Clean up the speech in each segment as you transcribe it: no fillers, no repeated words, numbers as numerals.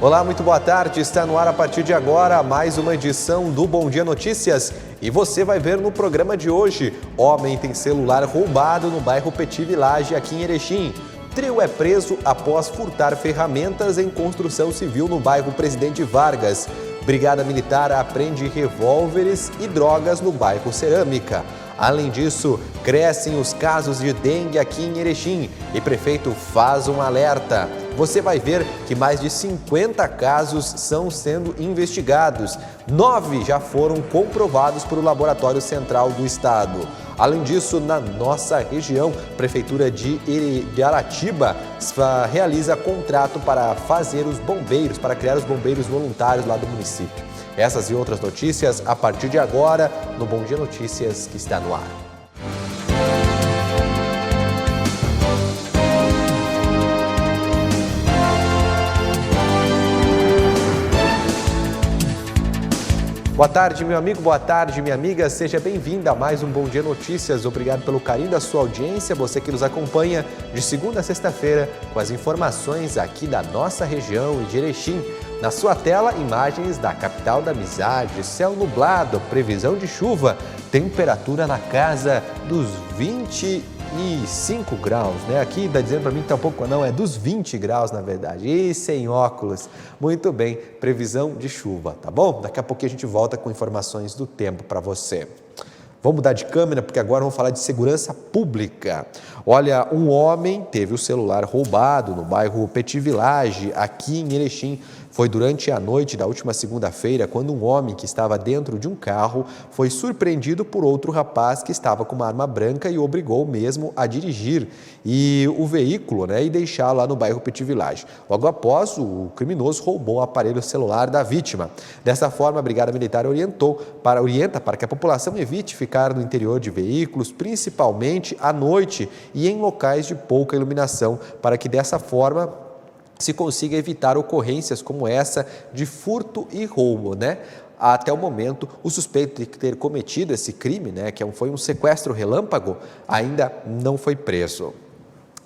Olá, muito boa tarde. Está no ar a partir de agora mais uma edição do Bom Dia Notícias. E você vai ver no programa de hoje: homem tem celular roubado no bairro Petit Village, aqui em Erechim. Trio é preso após furtar ferramentas em construção civil no bairro Presidente Vargas. Brigada Militar apreende revólveres e drogas no bairro Cerâmica. Além disso, crescem os casos de dengue aqui em Erechim e prefeito faz um alerta. Você vai ver que mais de 50 casos estão sendo investigados. 9 já foram comprovados por o Laboratório Central do Estado. Além disso, na nossa região, a Prefeitura de Aratiba realiza contrato para fazer os bombeiros, para criar os bombeiros voluntários lá do município. Essas e outras notícias a partir de agora no Bom Dia Notícias, que está no ar. Boa tarde, meu amigo, boa tarde, minha amiga. Seja bem-vinda a mais um Bom Dia Notícias. Obrigado pelo carinho da sua audiência, você que nos acompanha de segunda a sexta-feira com as informações aqui da nossa região e de Erechim. Na sua tela, imagens da capital da amizade, céu nublado, previsão de chuva, temperatura na casa dos 25 graus, né? Aqui está dizendo para mim que está um pouco, não, é dos 20 graus na verdade, e sem óculos. Muito bem, previsão de chuva, tá bom? Daqui a pouquinho a gente volta com informações do tempo para você. Vamos mudar de câmera porque agora vamos falar de segurança pública. Olha, um homem teve o celular roubado no bairro Petit Village, aqui em Erechim. Foi durante a noite da última segunda-feira, quando um homem que estava dentro de um carro foi surpreendido por outro rapaz que estava com uma arma branca e o obrigou mesmo a dirigir o veículo, né, e deixá-lo lá no bairro Petit Village. Logo após, o criminoso roubou o aparelho celular da vítima. Dessa forma, a Brigada Militar orienta para que a população evite ficar no interior de veículos, principalmente à noite e em locais de pouca iluminação, para que dessa forma se consiga evitar ocorrências como essa de furto e roubo, né? Até o momento, o suspeito de ter cometido esse crime, né, foi um sequestro relâmpago, ainda não foi preso.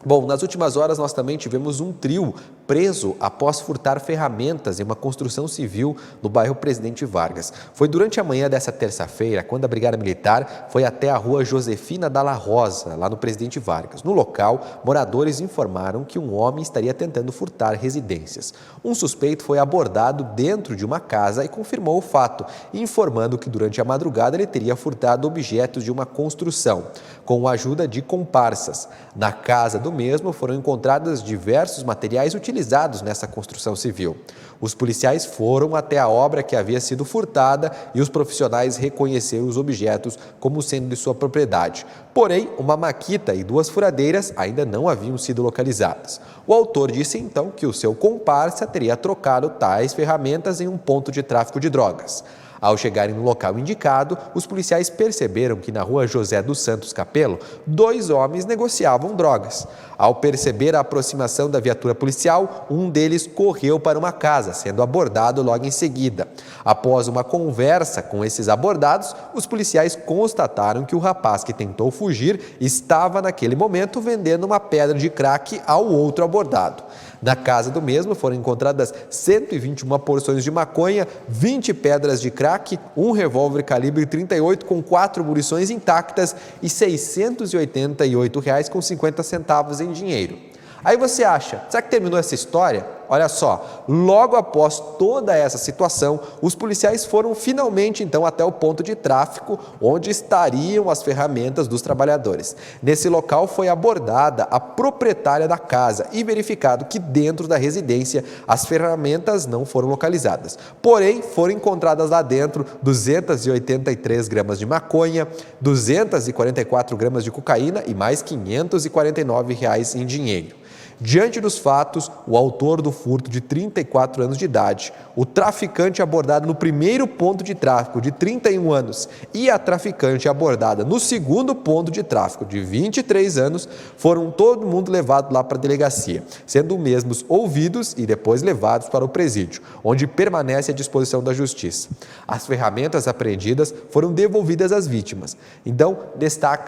Bom, nas últimas horas nós também tivemos um trio preso após furtar ferramentas em uma construção civil no bairro Presidente Vargas. Foi durante a manhã dessa terça-feira, quando a Brigada Militar foi até a rua Josefina Dalla Rosa, lá no Presidente Vargas. No local, moradores informaram que um homem estaria tentando furtar residências. Um suspeito foi abordado dentro de uma casa e confirmou o fato, informando que durante a madrugada ele teria furtado objetos de uma construção, com a ajuda de comparsas. Na casa do mesmo foram encontrados diversos materiais utilizados nessa construção civil. Os policiais foram até a obra que havia sido furtada e os profissionais reconheceram os objetos como sendo de sua propriedade. Porém, uma maquita e 2 furadeiras ainda não haviam sido localizadas. O autor disse então que o seu comparsa teria trocado tais ferramentas em um ponto de tráfico de drogas. Ao chegarem no local indicado, os policiais perceberam que na rua José dos Santos Capelo, 2 homens negociavam drogas. Ao perceber a aproximação da viatura policial, um deles correu para uma casa, sendo abordado logo em seguida. Após uma conversa com esses abordados, os policiais constataram que o rapaz que tentou fugir estava naquele momento vendendo uma pedra de crack ao outro abordado. Na casa do mesmo foram encontradas 121 porções de maconha, 20 pedras de crack, um revólver calibre 38 com 4 munições intactas e R$ 688,50 em dinheiro. Aí você acha, será que terminou essa história? Olha só, logo após toda essa situação, os policiais foram finalmente então até o ponto de tráfico onde estariam as ferramentas dos trabalhadores. Nesse local foi abordada a proprietária da casa e verificado que dentro da residência as ferramentas não foram localizadas. Porém, foram encontradas lá dentro 283 gramas de maconha, 244 gramas de cocaína e mais R$ 549 em dinheiro. Diante dos fatos, o autor do furto, de 34 anos de idade, o traficante abordado no primeiro ponto de tráfico, de 31 anos, e a traficante abordada no segundo ponto de tráfico, de 23 anos, foram todo mundo levado lá para a delegacia, sendo mesmos ouvidos e depois levados para o presídio, onde permanece à disposição da justiça. As ferramentas apreendidas foram devolvidas às vítimas. Então,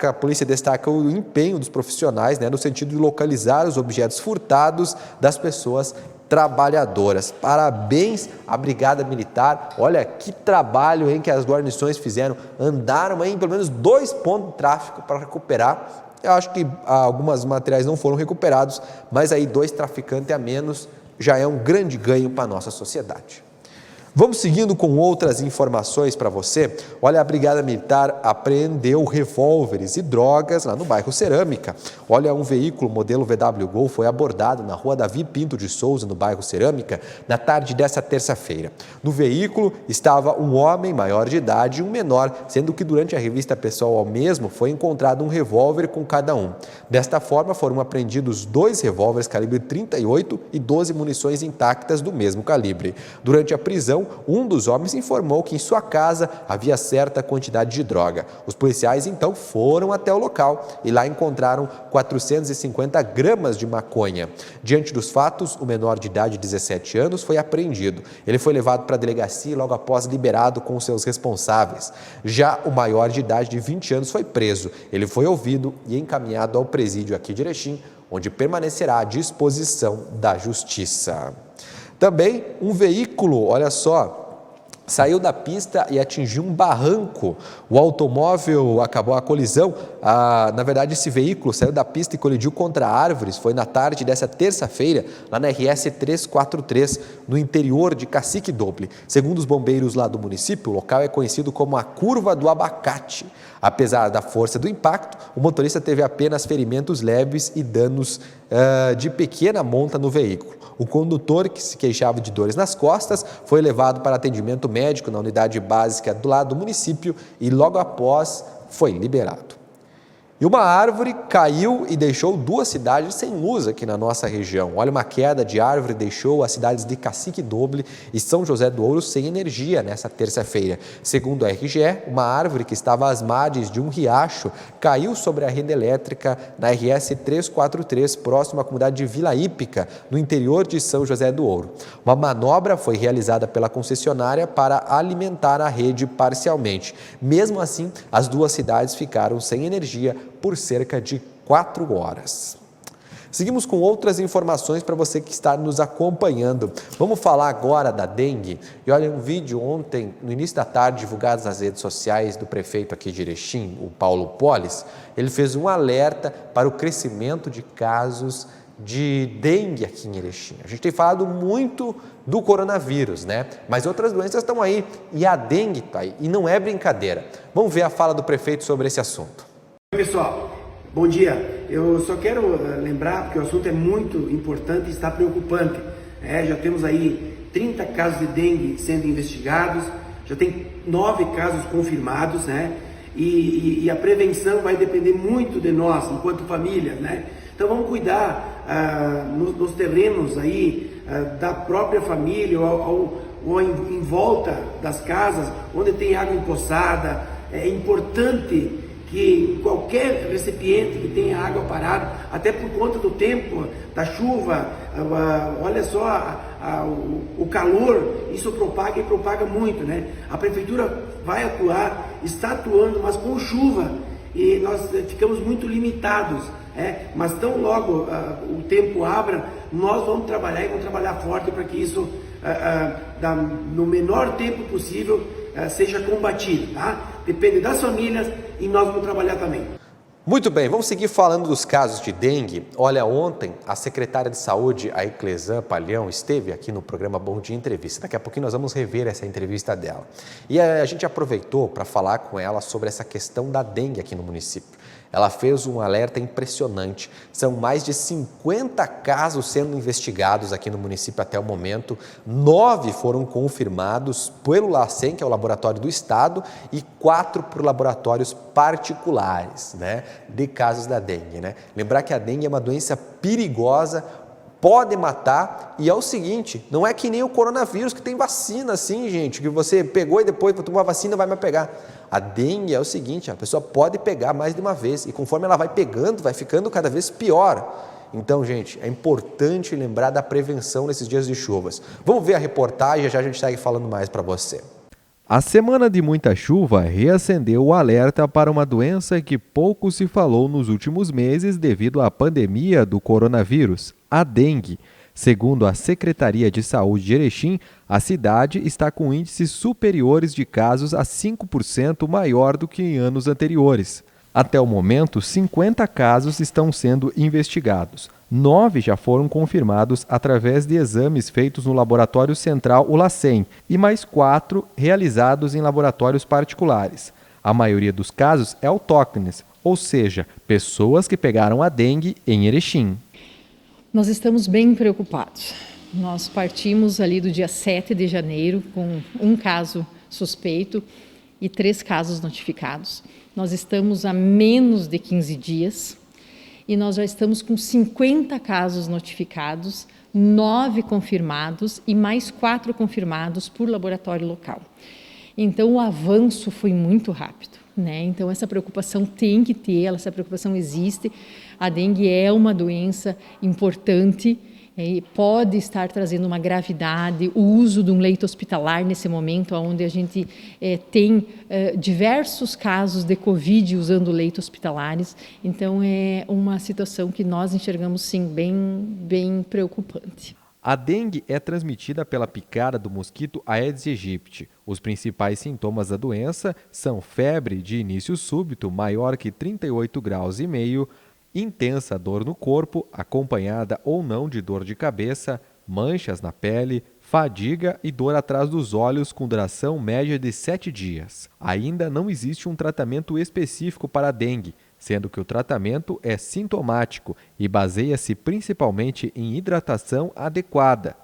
a polícia destaca o empenho dos profissionais, no sentido de localizar os objetos furtados das pessoas trabalhadoras. Parabéns à Brigada Militar. Olha que trabalho, hein, que as guarnições fizeram. Andaram em pelo menos 2 pontos de tráfico para recuperar. Eu acho que alguns materiais não foram recuperados, mas aí 2 traficantes a menos já é um grande ganho para a nossa sociedade. Vamos seguindo com outras informações para você. Olha, a Brigada Militar apreendeu revólveres e drogas lá no bairro Cerâmica. Olha, um veículo modelo VW Gol foi abordado na rua Davi Pinto de Souza, no bairro Cerâmica, na tarde dessa terça-feira. No veículo estava um homem maior de idade e um menor, sendo que durante a revista pessoal ao mesmo foi encontrado um revólver com cada um. Desta forma, foram apreendidos 2 revólveres calibre 38 e 12 munições intactas do mesmo calibre. Durante a prisão, um dos homens informou que em sua casa havia certa quantidade de droga. Os policiais então foram até o local e lá encontraram 450 gramas de maconha. Diante dos fatos, o menor de idade de 17 anos foi apreendido. Ele foi levado para a delegacia e logo após liberado com seus responsáveis. Já o maior de idade de 20 anos foi preso. Ele foi ouvido e encaminhado ao presídio aqui de Erechim, onde permanecerá à disposição da Justiça. Também um veículo, olha só, saiu da pista e atingiu um barranco. O automóvel acabou a colisão. Na verdade, esse veículo saiu da pista e colidiu contra árvores. Foi na tarde dessa terça-feira, lá na RS 343, no interior de Cacique Doble. Segundo os bombeiros lá do município, o local é conhecido como a Curva do Abacate. Apesar da força do impacto, o motorista teve apenas ferimentos leves e danos de pequena monta no veículo. O condutor, que se queixava de dores nas costas, foi levado para atendimento médico na unidade básica do lado do município e logo após foi liberado. E uma árvore caiu e deixou 2 cidades sem luz aqui na nossa região. Olha, uma queda de árvore deixou as cidades de Cacique Doble e São José do Ouro sem energia nessa terça-feira. Segundo a RGE, uma árvore que estava às margens de um riacho caiu sobre a rede elétrica na RS 343, próximo à comunidade de Vila Hípica, no interior de São José do Ouro. Uma manobra foi realizada pela concessionária para alimentar a rede parcialmente. Mesmo assim, as 2 cidades ficaram sem energia por cerca de 4 horas. Seguimos com outras informações para você que está nos acompanhando. Vamos falar agora da dengue. E olha, um vídeo ontem, no início da tarde, divulgado nas redes sociais do prefeito aqui de Erechim, o Paulo Polis. Ele fez um alerta para o crescimento de casos de dengue aqui em Erechim. A gente tem falado muito do coronavírus, né? Mas outras doenças estão aí e a dengue está aí. E não é brincadeira. Vamos ver a fala do prefeito sobre esse assunto. Oi, pessoal, bom dia. Eu só quero lembrar, porque o assunto é muito importante e está preocupante. Já temos aí 30 casos de dengue sendo investigados, já tem 9 casos confirmados, né? E a prevenção vai depender muito de nós, enquanto família, né? Então vamos cuidar nos terrenos aí da própria família ou em volta das casas, onde tem água empoçada. É importante que qualquer recipiente que tenha água parada, até por conta do tempo, da chuva, olha só o calor, isso propaga e propaga muito, né? A prefeitura vai atuar, está atuando, mas com chuva, e nós ficamos muito limitados, mas tão logo o tempo abra, nós vamos trabalhar e vamos trabalhar forte para que isso, no menor tempo possível, seja combatido, tá? Depende das famílias e nós vamos trabalhar também. Muito bem, vamos seguir falando dos casos de dengue. Olha, ontem a secretária de saúde, a Eclesan Palhão, esteve aqui no programa Bom Dia Entrevista. Daqui a pouquinho nós vamos rever essa entrevista dela. E a gente aproveitou para falar com ela sobre essa questão da dengue aqui no município. Ela fez um alerta impressionante. São mais de 50 casos sendo investigados aqui no município até o momento. 9 foram confirmados pelo LACEN, que é o laboratório do estado, e 4 por laboratórios particulares, né, de casos da dengue, né? Lembrar que a dengue é uma doença perigosa, pode matar, e é o seguinte, não é que nem o coronavírus, que tem vacina assim, gente, que você pegou e depois tomou a vacina vai me pegar. A dengue é o seguinte, a pessoa pode pegar mais de uma vez, e conforme ela vai pegando, vai ficando cada vez pior. Então, gente, é importante lembrar da prevenção nesses dias de chuvas. Vamos ver a reportagem, já a gente segue falando mais para você. A semana de muita chuva reacendeu o alerta para uma doença que pouco se falou nos últimos meses devido à pandemia do coronavírus, a dengue. Segundo a Secretaria de Saúde de Erechim, a cidade está com índices superiores de casos a 5% maior do que em anos anteriores. Até o momento, 50 casos estão sendo investigados. 9 já foram confirmados através de exames feitos no Laboratório Central ULACEN e mais 4 realizados em laboratórios particulares. A maioria dos casos é autóctones, ou seja, pessoas que pegaram a dengue em Erechim. Nós estamos bem preocupados. Nós partimos ali do dia 7 de janeiro com um caso suspeito e 3 casos notificados. Nós estamos a menos de 15 dias e nós já estamos com 50 casos notificados, 9 confirmados e mais 4 confirmados por laboratório local. Então, o avanço foi muito rápido, né? Então, essa preocupação tem que ter, essa preocupação existe. A dengue é uma doença importante e pode estar trazendo uma gravidade. O uso de um leito hospitalar nesse momento, onde a gente tem diversos casos de Covid usando leitos hospitalares. Então, é uma situação que nós enxergamos, sim, bem preocupante. A dengue é transmitida pela picada do mosquito Aedes aegypti. Os principais sintomas da doença são febre de início súbito maior que 38,5 graus, intensa dor no corpo, acompanhada ou não de dor de cabeça, manchas na pele, fadiga e dor atrás dos olhos com duração média de 7 dias. Ainda não existe um tratamento específico para a dengue, sendo que o tratamento é sintomático e baseia-se principalmente em hidratação adequada.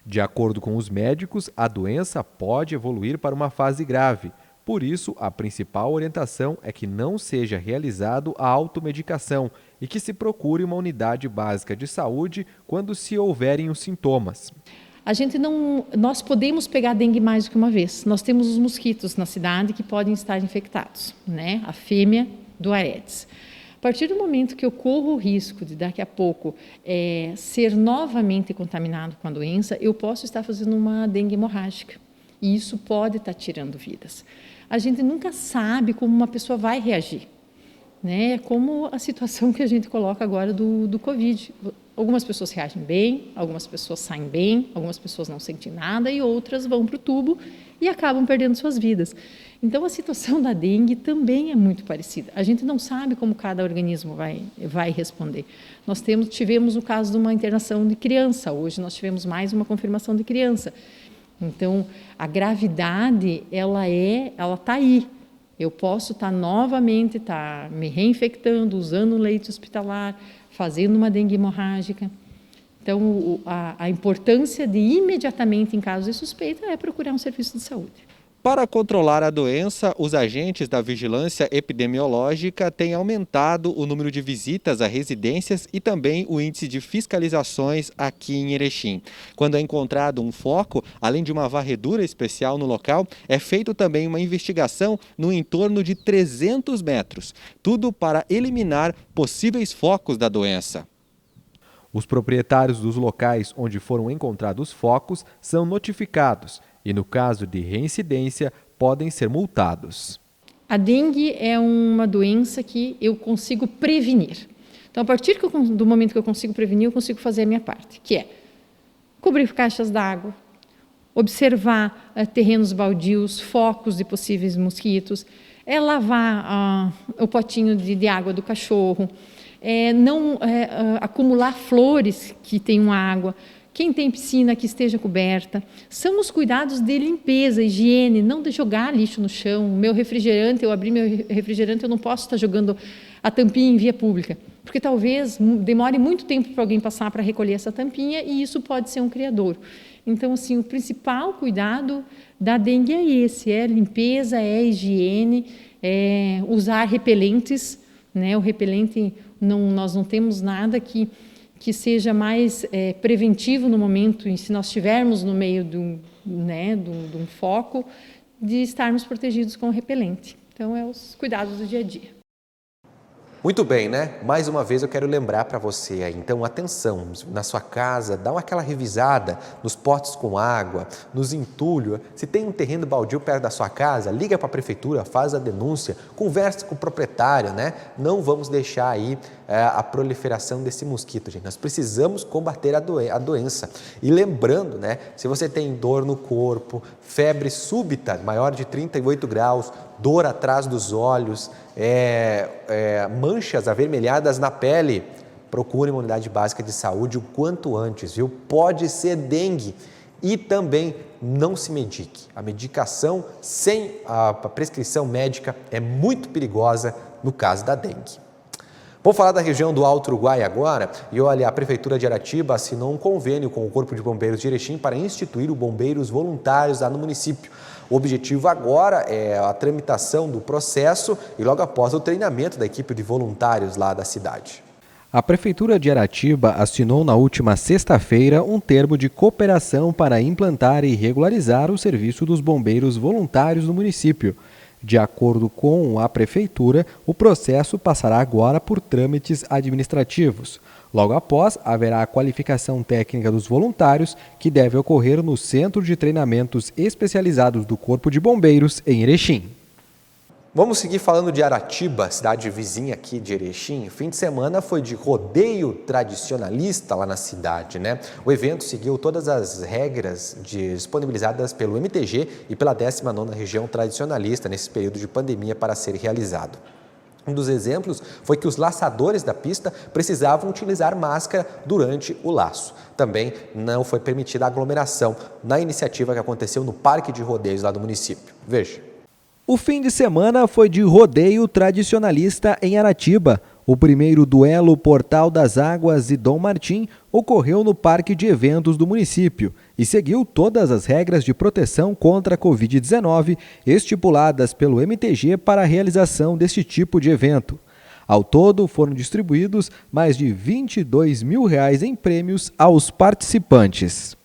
De acordo com os médicos, a doença pode evoluir para uma fase grave. Por isso, a principal orientação é que não seja realizado a automedicação e que se procure uma unidade básica de saúde quando se houverem os sintomas. Nós podemos pegar dengue mais do que uma vez. Nós temos os mosquitos na cidade que podem estar infectados, né? A fêmea do Aedes. A partir do momento que eu corro o risco de daqui a pouco ser novamente contaminado com a doença, eu posso estar fazendo uma dengue hemorrágica e isso pode estar tirando vidas. A gente nunca sabe como uma pessoa vai reagir, né? É como a situação que a gente coloca agora do Covid. Algumas pessoas reagem bem, algumas pessoas saem bem, algumas pessoas não sentem nada e outras vão para o tubo e acabam perdendo suas vidas. Então, a situação da dengue também é muito parecida. A gente não sabe como cada organismo vai responder. Nós tivemos o caso de uma internação de criança, hoje nós tivemos mais uma confirmação de criança. Então, a gravidade, ela está aí. Eu posso estar novamente me reinfectando, usando um leito hospitalar, fazendo uma dengue hemorrágica. Então, a importância de imediatamente, em caso de suspeita, é procurar um serviço de saúde. Para controlar a doença, os agentes da vigilância epidemiológica têm aumentado o número de visitas a residências e também o índice de fiscalizações aqui em Erechim. Quando é encontrado um foco, além de uma varredura especial no local, é feito também uma investigação no entorno de 300 metros, tudo para eliminar possíveis focos da doença. Os proprietários dos locais onde foram encontrados focos são notificados e, no caso de reincidência, podem ser multados. A dengue é uma doença que eu consigo prevenir. Então, a partir do momento que eu consigo prevenir, eu consigo fazer a minha parte, que é cobrir caixas d'água, observar terrenos baldios, focos de possíveis mosquitos, lavar o potinho de água do cachorro, não acumular flores que tenham água. Quem tem piscina que esteja coberta. São os cuidados de limpeza, higiene, não de jogar lixo no chão. Meu refrigerante, eu abri meu refrigerante, eu não posso estar jogando a tampinha em via pública, porque talvez demore muito tempo para alguém passar para recolher essa tampinha e isso pode ser um criadouro. Então, assim, o principal cuidado da dengue é esse, é limpeza, é higiene, é usar repelentes, né? O repelente, nós não temos nada que seja mais preventivo no momento, e se nós estivermos no meio de um foco, de estarmos protegidos com o repelente. Então, é os cuidados do dia a dia. Muito bem, né? Mais uma vez eu quero lembrar para você aí, então atenção, na sua casa, dá aquela revisada nos potes com água, nos entulhos. Se tem um terreno baldio perto da sua casa, liga para a prefeitura, faz a denúncia, converse com o proprietário, né? Não vamos deixar aí a proliferação desse mosquito, gente. Nós precisamos combater a doença. E lembrando, né? Se você tem dor no corpo, febre súbita, maior de 38 graus, dor atrás dos olhos, manchas avermelhadas na pele, procure uma unidade básica de saúde o quanto antes, viu? Pode ser dengue. E também não se medique. A medicação sem a prescrição médica é muito perigosa no caso da dengue. Vou falar da região do Alto Uruguai agora e olha, a Prefeitura de Aratiba assinou um convênio com o Corpo de Bombeiros de Erechim para instituir o bombeiros voluntários lá no município. O objetivo agora é a tramitação do processo e logo após o treinamento da equipe de voluntários lá da cidade. A Prefeitura de Aratiba assinou na última sexta-feira um termo de cooperação para implantar e regularizar o serviço dos bombeiros voluntários no município. De acordo com a Prefeitura, o processo passará agora por trâmites administrativos. Logo após, haverá a qualificação técnica dos voluntários, que deve ocorrer no Centro de Treinamentos Especializados do Corpo de Bombeiros, em Erechim. Vamos seguir falando de Aratiba, cidade vizinha aqui de Erechim. O fim de semana foi de rodeio tradicionalista lá na cidade, né? O evento seguiu todas as regras disponibilizadas pelo MTG e pela 19ª Região Tradicionalista nesse período de pandemia para ser realizado. Um dos exemplos foi que os laçadores da pista precisavam utilizar máscara durante o laço. Também não foi permitida aglomeração na iniciativa que aconteceu no Parque de Rodeios lá do município. Veja. O fim de semana foi de rodeio tradicionalista em Aratiba. O primeiro duelo Portal das Águas e Dom Martim ocorreu no Parque de Eventos do município e seguiu todas as regras de proteção contra a Covid-19 estipuladas pelo MTG para a realização deste tipo de evento. Ao todo, foram distribuídos mais de R$22 mil em prêmios aos participantes.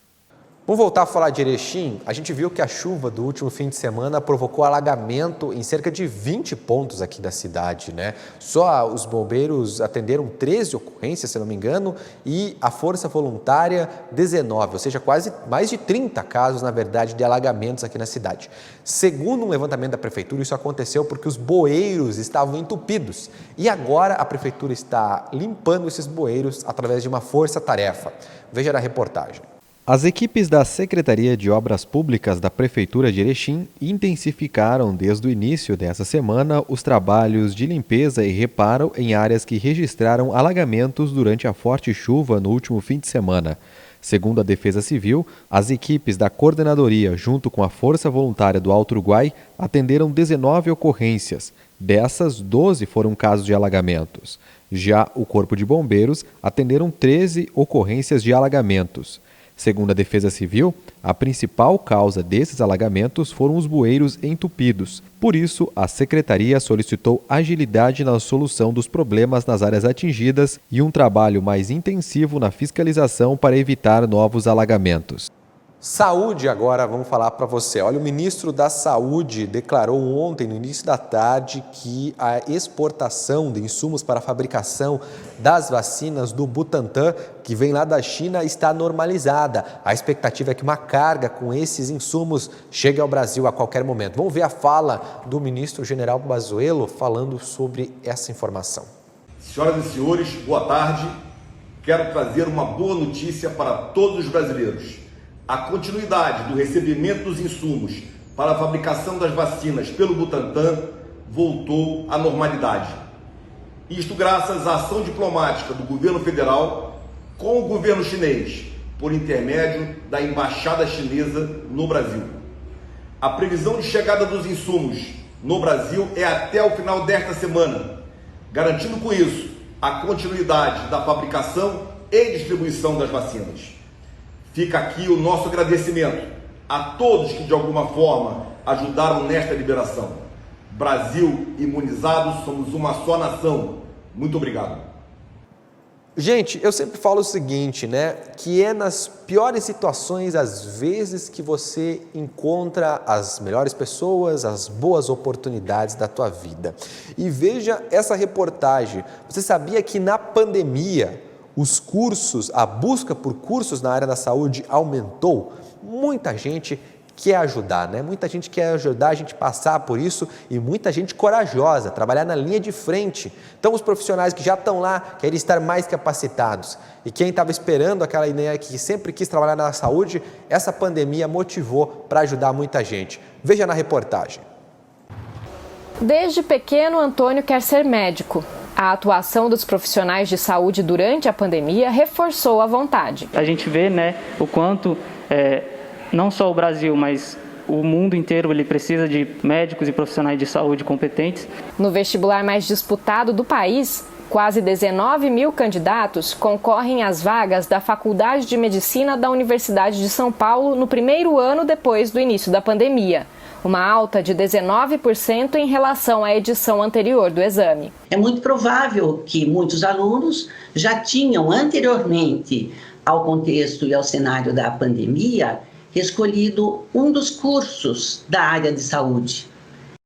Vamos voltar a falar de Erechim. A gente viu que a chuva do último fim de semana provocou alagamento em cerca de 20 pontos aqui da cidade, né? Só os bombeiros atenderam 13 ocorrências, se não me engano, e a Força Voluntária 19, ou seja, quase mais de 30 casos, na verdade, de alagamentos aqui na cidade. Segundo um levantamento da Prefeitura, isso aconteceu porque os bueiros estavam entupidos. E agora a Prefeitura está limpando esses bueiros através de uma força-tarefa. Veja na reportagem. As equipes da Secretaria de Obras Públicas da Prefeitura de Erechim intensificaram desde o início dessa semana os trabalhos de limpeza e reparo em áreas que registraram alagamentos durante a forte chuva no último fim de semana. Segundo a Defesa Civil, as equipes da Coordenadoria, junto com a Força Voluntária do Alto Uruguai, atenderam 19 ocorrências. Dessas, 12 foram casos de alagamentos. Já o Corpo de Bombeiros atenderam 13 ocorrências de alagamentos. Segundo a Defesa Civil, a principal causa desses alagamentos foram os bueiros entupidos. Por isso, a Secretaria solicitou agilidade na solução dos problemas nas áreas atingidas e um trabalho mais intensivo na fiscalização para evitar novos alagamentos. Saúde agora, vamos falar para você. Olha, o ministro da Saúde declarou ontem, no início da tarde, que a exportação de insumos para a fabricação das vacinas do Butantan, que vem lá da China, está normalizada. A expectativa é que uma carga com esses insumos chegue ao Brasil a qualquer momento. Vamos ver a fala do ministro General Pazuello falando sobre essa informação. Senhoras e senhores, boa tarde. Quero trazer uma boa notícia para todos os brasileiros. A continuidade do recebimento dos insumos para a fabricação das vacinas pelo Butantan voltou à normalidade. Isto graças à ação diplomática do governo federal com o governo chinês, por intermédio da Embaixada Chinesa no Brasil. A previsão de chegada dos insumos no Brasil é até o final desta semana, garantindo com isso a continuidade da fabricação e distribuição das vacinas. Fica aqui o nosso agradecimento a todos que de alguma forma ajudaram nesta liberação. Brasil imunizado, somos uma só nação. Muito obrigado. Gente, eu sempre falo o seguinte, né? Que é nas piores situações, às vezes, que você encontra as melhores pessoas, as boas oportunidades da tua vida. E veja essa reportagem. Você sabia que na pandemia, os cursos, a busca por cursos na área da saúde aumentou? Muita gente quer ajudar, né? Muita gente quer ajudar a gente a passar por isso e muita gente corajosa, trabalhar na linha de frente. Então, os profissionais que já estão lá querem estar mais capacitados. E quem estava esperando aquela ideia que sempre quis trabalhar na saúde, essa pandemia motivou para ajudar muita gente. Veja na reportagem. Desde pequeno, Antônio quer ser médico. A atuação dos profissionais de saúde durante a pandemia reforçou a vontade. A gente vê, né, o quanto não só o Brasil, mas o mundo inteiro ele precisa de médicos e profissionais de saúde competentes. No vestibular mais disputado do país, quase 19 mil candidatos concorrem às vagas da Faculdade de Medicina da Universidade de São Paulo no primeiro ano depois do início da pandemia. Uma alta de 19% em relação à edição anterior do exame. É muito provável que muitos alunos já tinham anteriormente ao contexto e ao cenário da pandemia escolhido um dos cursos da área de saúde.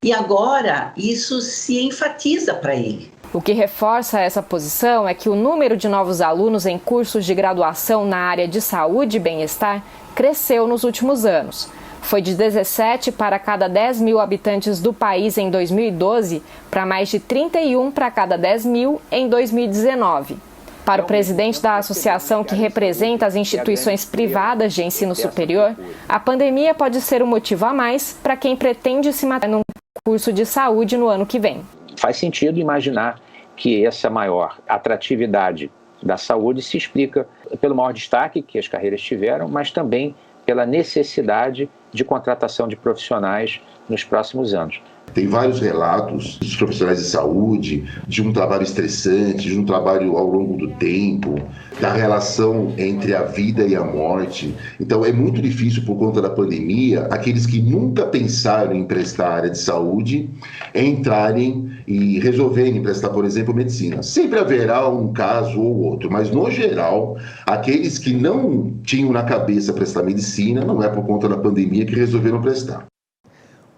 E agora isso se enfatiza para ele. O que reforça essa posição é que o número de novos alunos em cursos de graduação na área de saúde e bem-estar cresceu nos últimos anos. Foi de 17 para cada 10 mil habitantes do país em 2012 para mais de 31 para cada 10 mil em 2019. Para o presidente da associação que representa as instituições privadas de ensino superior, a pandemia pode ser um motivo a mais para quem pretende se matricular num curso de saúde no ano que vem. Faz sentido imaginar que essa maior atratividade da saúde se explica pelo maior destaque que as carreiras tiveram, mas também pela necessidade de contratação de profissionais nos próximos anos. Tem vários relatos dos profissionais de saúde, de um trabalho estressante, de um trabalho ao longo do tempo, da relação entre a vida e a morte. Então é muito difícil, por conta da pandemia, aqueles que nunca pensaram em prestar a área de saúde entrarem e resolverem prestar, por exemplo, medicina. Sempre haverá um caso ou outro, mas no geral, aqueles que não tinham na cabeça prestar medicina, não é por conta da pandemia que resolveram prestar.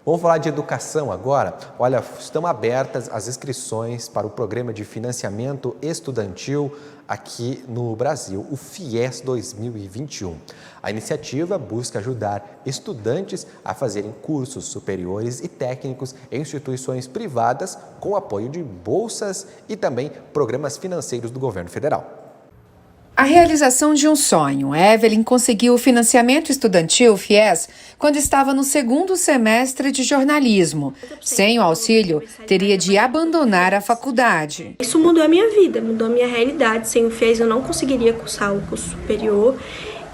Vamos falar de educação agora? Olha, estão abertas as inscrições para o Programa de Financiamento Estudantil aqui no Brasil, o FIES 2021. A iniciativa busca ajudar estudantes a fazerem cursos superiores e técnicos em instituições privadas com apoio de bolsas e também programas financeiros do governo federal. A realização de um sonho. Evelyn conseguiu o financiamento estudantil FIES quando estava no segundo semestre de jornalismo. Sem o auxílio, teria de abandonar a faculdade. Isso mudou a minha vida, mudou a minha realidade. Sem o FIES eu não conseguiria cursar o curso superior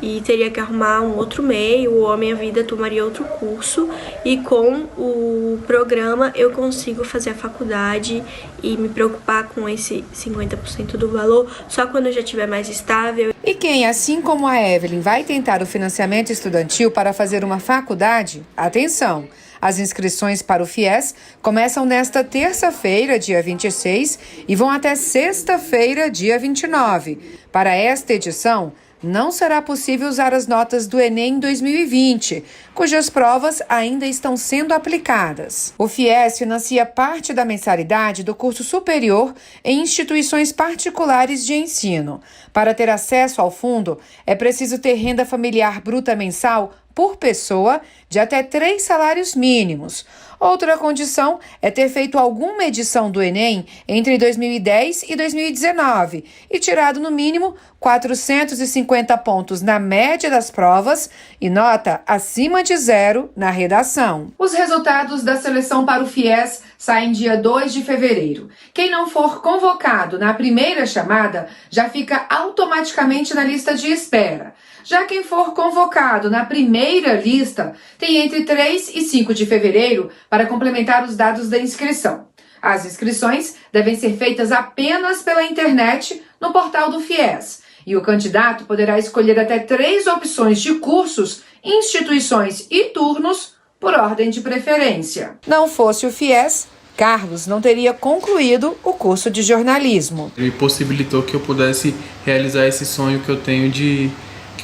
e teria que arrumar um outro meio, ou a minha vida tomaria outro curso. E com o programa eu consigo fazer a faculdade e me preocupar com esse 50% do valor só quando eu já estiver mais estável. E quem, assim como a Evelyn, vai tentar o financiamento estudantil para fazer uma faculdade, atenção! As inscrições para o FIES começam nesta terça-feira, dia 26, e vão até sexta-feira, dia 29. Para esta edição, não será possível usar as notas do Enem 2020, cujas provas ainda estão sendo aplicadas. O FIES financia parte da mensalidade do curso superior em instituições particulares de ensino. Para ter acesso ao fundo, é preciso ter renda familiar bruta mensal por pessoa de até 3 salários mínimos. Outra condição é ter feito alguma edição do Enem entre 2010 e 2019 e tirado no mínimo 450 pontos na média das provas e nota acima de 0 na redação. Os resultados da seleção para o FIES saem dia 2 de fevereiro. Quem não for convocado na primeira chamada já fica automaticamente na lista de espera. Já quem for convocado na primeira lista tem entre 3 e 5 de fevereiro para complementar os dados da inscrição. As inscrições devem ser feitas apenas pela internet no portal do FIES e o candidato poderá escolher até 3 opções de cursos, instituições e turnos por ordem de preferência. Não fosse o FIES, Carlos não teria concluído o curso de jornalismo. Ele possibilitou que eu pudesse realizar esse sonho que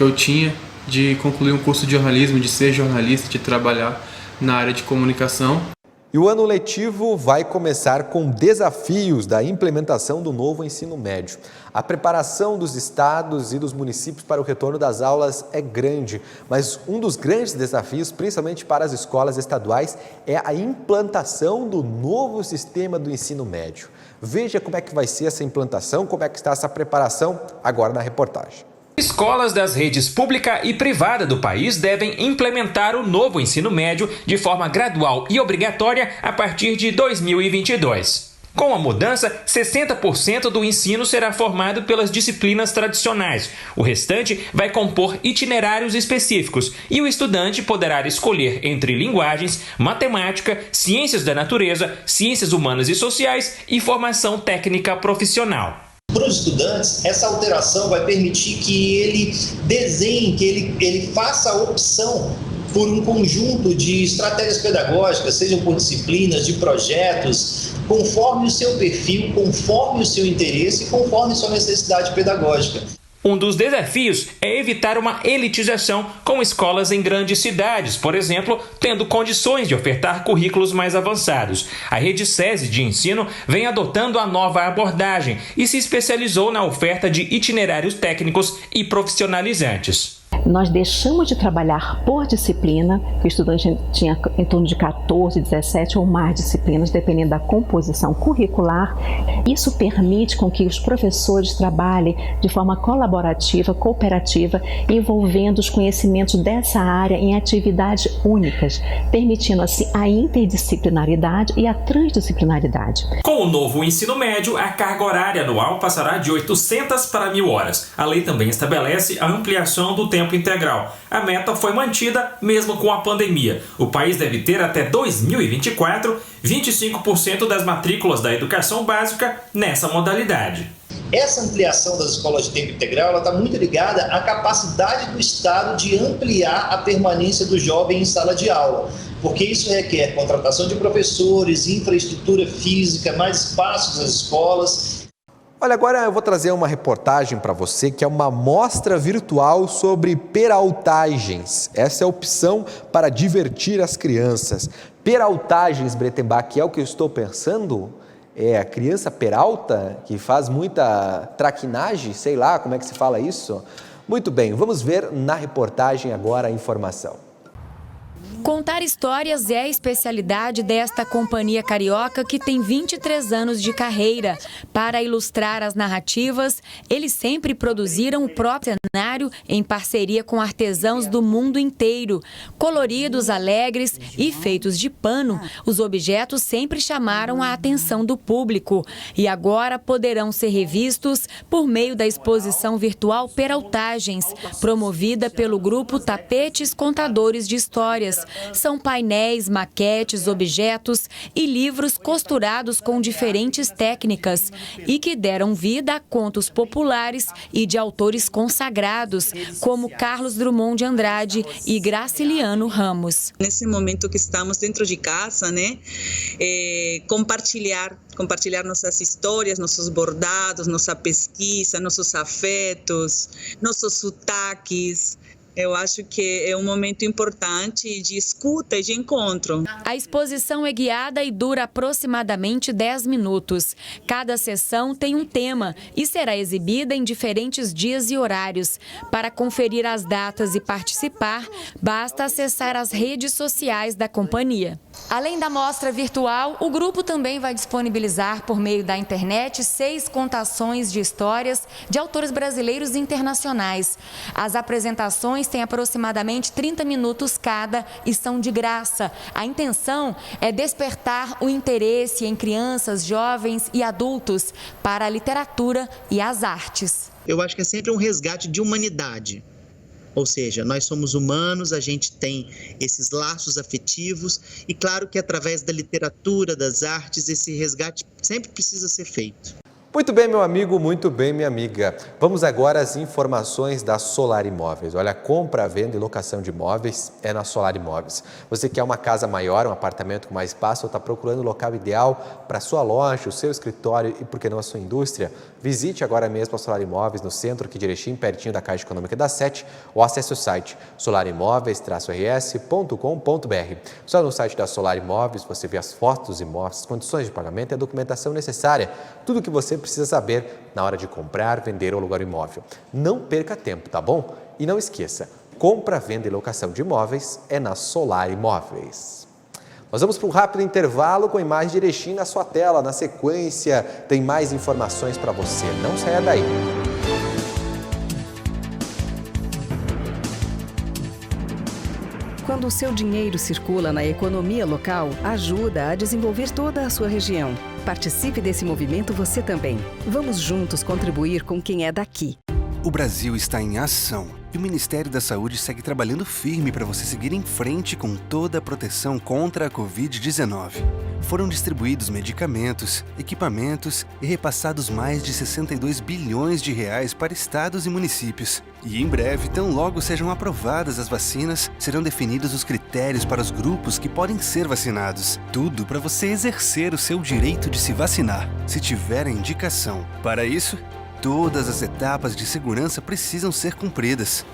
eu tinha de concluir um curso de jornalismo, de ser jornalista, de trabalhar na área de comunicação. E o ano letivo vai começar com desafios da implementação do novo ensino médio. A preparação dos estados e dos municípios para o retorno das aulas é grande, mas um dos grandes desafios, principalmente para as escolas estaduais, é a implantação do novo sistema do ensino médio. Veja como é que vai ser essa implantação, como é que está essa preparação agora na reportagem. Escolas das redes pública e privada do país devem implementar o novo ensino médio de forma gradual e obrigatória a partir de 2022. Com a mudança, 60% do ensino será formado pelas disciplinas tradicionais. O restante vai compor itinerários específicos e o estudante poderá escolher entre linguagens, matemática, ciências da natureza, ciências humanas e sociais e formação técnica profissional. Para os estudantes, essa alteração vai permitir que ele desenhe, que ele faça a opção por um conjunto de estratégias pedagógicas, sejam por disciplinas, de projetos, conforme o seu perfil, conforme o seu interesse e conforme sua necessidade pedagógica. Um dos desafios é evitar uma elitização com escolas em grandes cidades, por exemplo, tendo condições de ofertar currículos mais avançados. A rede SESI de ensino vem adotando a nova abordagem e se especializou na oferta de itinerários técnicos e profissionalizantes. Nós deixamos de trabalhar por disciplina, o estudante tinha em torno de 14, 17 ou mais disciplinas, dependendo da composição curricular. Isso permite com que os professores trabalhem de forma colaborativa, cooperativa, envolvendo os conhecimentos dessa área em atividades únicas, permitindo assim a interdisciplinaridade e a transdisciplinaridade. Com o novo ensino médio, a carga horária anual passará de 800 para 1.000 horas. A lei também estabelece a ampliação do tempo integral. A meta foi mantida mesmo com a pandemia. O país deve ter até 2024 25% das matrículas da educação básica nessa modalidade. Essa ampliação das escolas de tempo integral está muito ligada à capacidade do Estado de ampliar a permanência do jovem em sala de aula, porque isso requer contratação de professores, infraestrutura física, mais espaços nas escolas. Olha, agora eu vou trazer uma reportagem para você que é uma mostra virtual sobre peraltagens. Essa é a opção para divertir as crianças. Peraltagens, Bretenbach, é o que eu estou pensando? É a criança peralta que faz muita traquinagem, sei lá como é que se fala isso? Muito bem, vamos ver na reportagem agora a informação. Contar histórias é a especialidade desta companhia carioca que tem 23 anos de carreira. Para ilustrar as narrativas, eles sempre produziram o próprio cenário em parceria com artesãos do mundo inteiro. Coloridos, alegres e feitos de pano, os objetos sempre chamaram a atenção do público e agora poderão ser revistos por meio da exposição virtual Peraltagens, promovida pelo grupo Tapetes Contadores de Histórias. São painéis, maquetes, objetos e livros costurados com diferentes técnicas e que deram vida a contos populares e de autores consagrados, como Carlos Drummond de Andrade e Graciliano Ramos. Nesse momento que estamos dentro de casa, né, compartilhar nossas histórias, nossos bordados, nossa pesquisa, nossos afetos, nossos sotaques. Eu acho que é um momento importante de escuta e de encontro. A exposição é guiada e dura aproximadamente 10 minutos. Cada sessão tem um tema e será exibida em diferentes dias e horários. Para conferir as datas e participar, basta acessar as redes sociais da companhia. Além da mostra virtual, o grupo também vai disponibilizar por meio da internet 6 contações de histórias de autores brasileiros e internacionais. As apresentações têm aproximadamente 30 minutos cada e são de graça. A intenção é despertar o interesse em crianças, jovens e adultos para a literatura e as artes. Eu acho que é sempre um resgate de humanidade. Ou seja, nós somos humanos, a gente tem esses laços afetivos e claro que através da literatura, das artes, esse resgate sempre precisa ser feito. Muito bem, meu amigo, muito bem, minha amiga. Vamos agora às informações da Solar Imóveis. Olha, compra, venda e locação de imóveis é na Solar Imóveis. Você quer uma casa maior, um apartamento com mais espaço ou está procurando o local ideal para a sua loja, o seu escritório e, por que não, a sua indústria? Visite agora mesmo a Solar Imóveis no centro aqui de Erechim, pertinho da Caixa Econômica da 7, ou acesse o site solarimóveis-rs.com.br. Só no site da Solar Imóveis você vê as fotos dos imóveis, as condições de pagamento e a documentação necessária. Tudo o que você precisa saber na hora de comprar, vender ou alugar imóvel. Não perca tempo, tá bom? E não esqueça, compra, venda e locação de imóveis é na Solar Imóveis. Nós vamos para um rápido intervalo com a imagem de Erechim na sua tela. Na sequência, tem mais informações para você. Não saia daí. Quando o seu dinheiro circula na economia local, ajuda a desenvolver toda a sua região. Participe desse movimento você também. Vamos juntos contribuir com quem é daqui. O Brasil está em ação e o Ministério da Saúde segue trabalhando firme para você seguir em frente com toda a proteção contra a Covid-19. Foram distribuídos medicamentos, equipamentos e repassados mais de 62 bilhões de reais para estados e municípios. E em breve, tão logo sejam aprovadas as vacinas, serão definidos os critérios para os grupos que podem ser vacinados. Tudo para você exercer o seu direito de se vacinar, se tiver a indicação. Para isso, todas as etapas de segurança precisam ser cumpridas.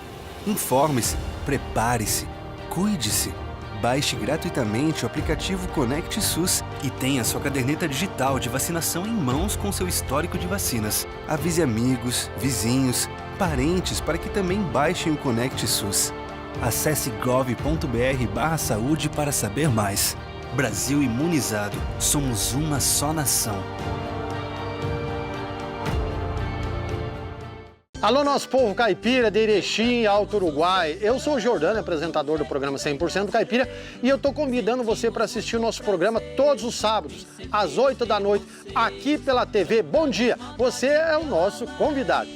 Informe-se, prepare-se, cuide-se. Baixe gratuitamente o aplicativo Conect SUS e tenha sua caderneta digital de vacinação em mãos com seu histórico de vacinas. Avise amigos, vizinhos, parentes para que também baixem o Conect SUS. Acesse gov.br/saúde para saber mais. Brasil imunizado. Somos uma só nação. Alô, nosso povo caipira de Erechim, Alto Uruguai. Eu sou o Jordano, apresentador do programa 100% Caipira, e eu estou convidando você para assistir o nosso programa todos os sábados, às 8 da noite, aqui pela TV Bom Dia. Você é o nosso convidado.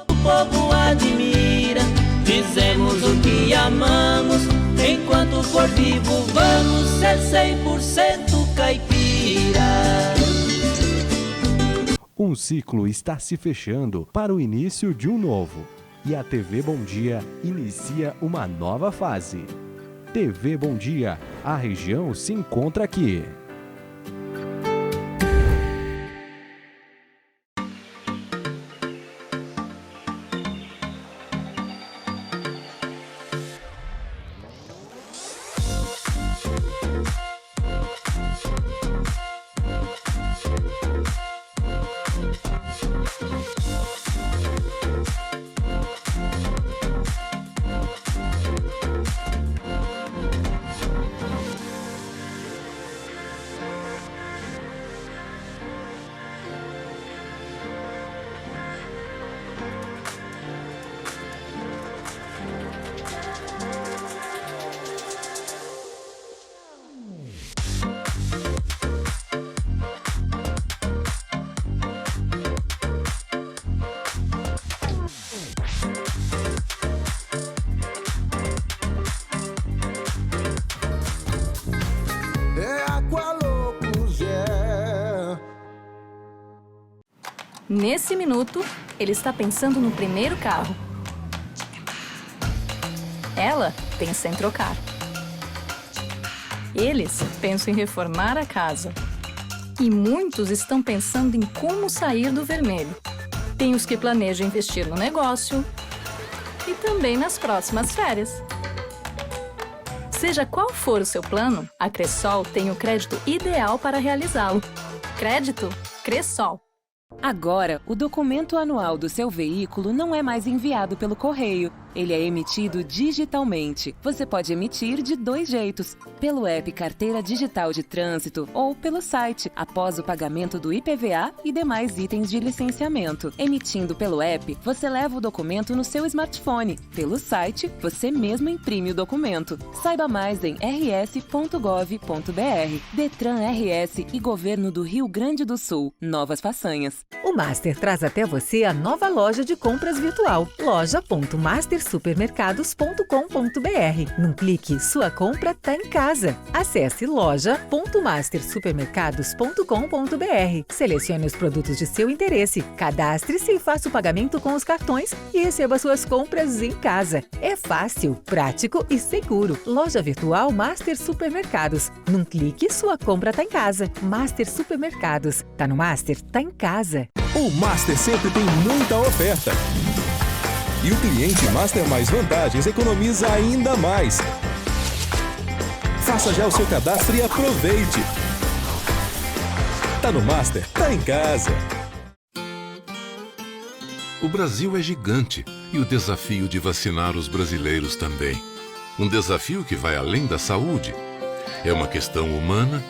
O povo admira, dizemos o que amamos, enquanto for vivo vamos ser 100% caipira. Um ciclo está se fechando para o início de um novo. E a TV Bom Dia inicia uma nova fase. TV Bom Dia, a região se encontra aqui. Nesse minuto, ele está pensando no primeiro carro. Ela pensa em trocar. Eles pensam em reformar a casa. E muitos estão pensando em como sair do vermelho. Tem os que planejam investir no negócio e também nas próximas férias. Seja qual for o seu plano, a Cressol tem o crédito ideal para realizá-lo. Crédito Cressol. Agora, o documento anual do seu veículo não é mais enviado pelo correio. Ele é emitido digitalmente. Você pode emitir de 2 jeitos: pelo app Carteira Digital de Trânsito ou pelo site, após o pagamento do IPVA e demais itens de licenciamento. Emitindo pelo app, você leva o documento no seu smartphone. Pelo site, você mesmo imprime o documento. Saiba mais em rs.gov.br. Detran RS e Governo do Rio Grande do Sul. Novas façanhas. O Master traz até você a nova loja de compras virtual, loja.master mastersupermercados.com.br. Num clique, sua compra tá em casa. Acesse loja.mastersupermercados.com.br. Selecione os produtos de seu interesse, cadastre-se e faça o pagamento com os cartões e receba suas compras em casa. É fácil, prático e seguro. Loja virtual Master Supermercados. Num clique, sua compra tá em casa. Master Supermercados. Tá no Master, tá em casa. O Master sempre tem muita oferta. E o cliente Master Mais Vantagens economiza ainda mais. Faça já o seu cadastro e aproveite. Tá no Master, tá em casa. O Brasil é gigante e o desafio de vacinar os brasileiros também. Um desafio que vai além da saúde. É uma questão humana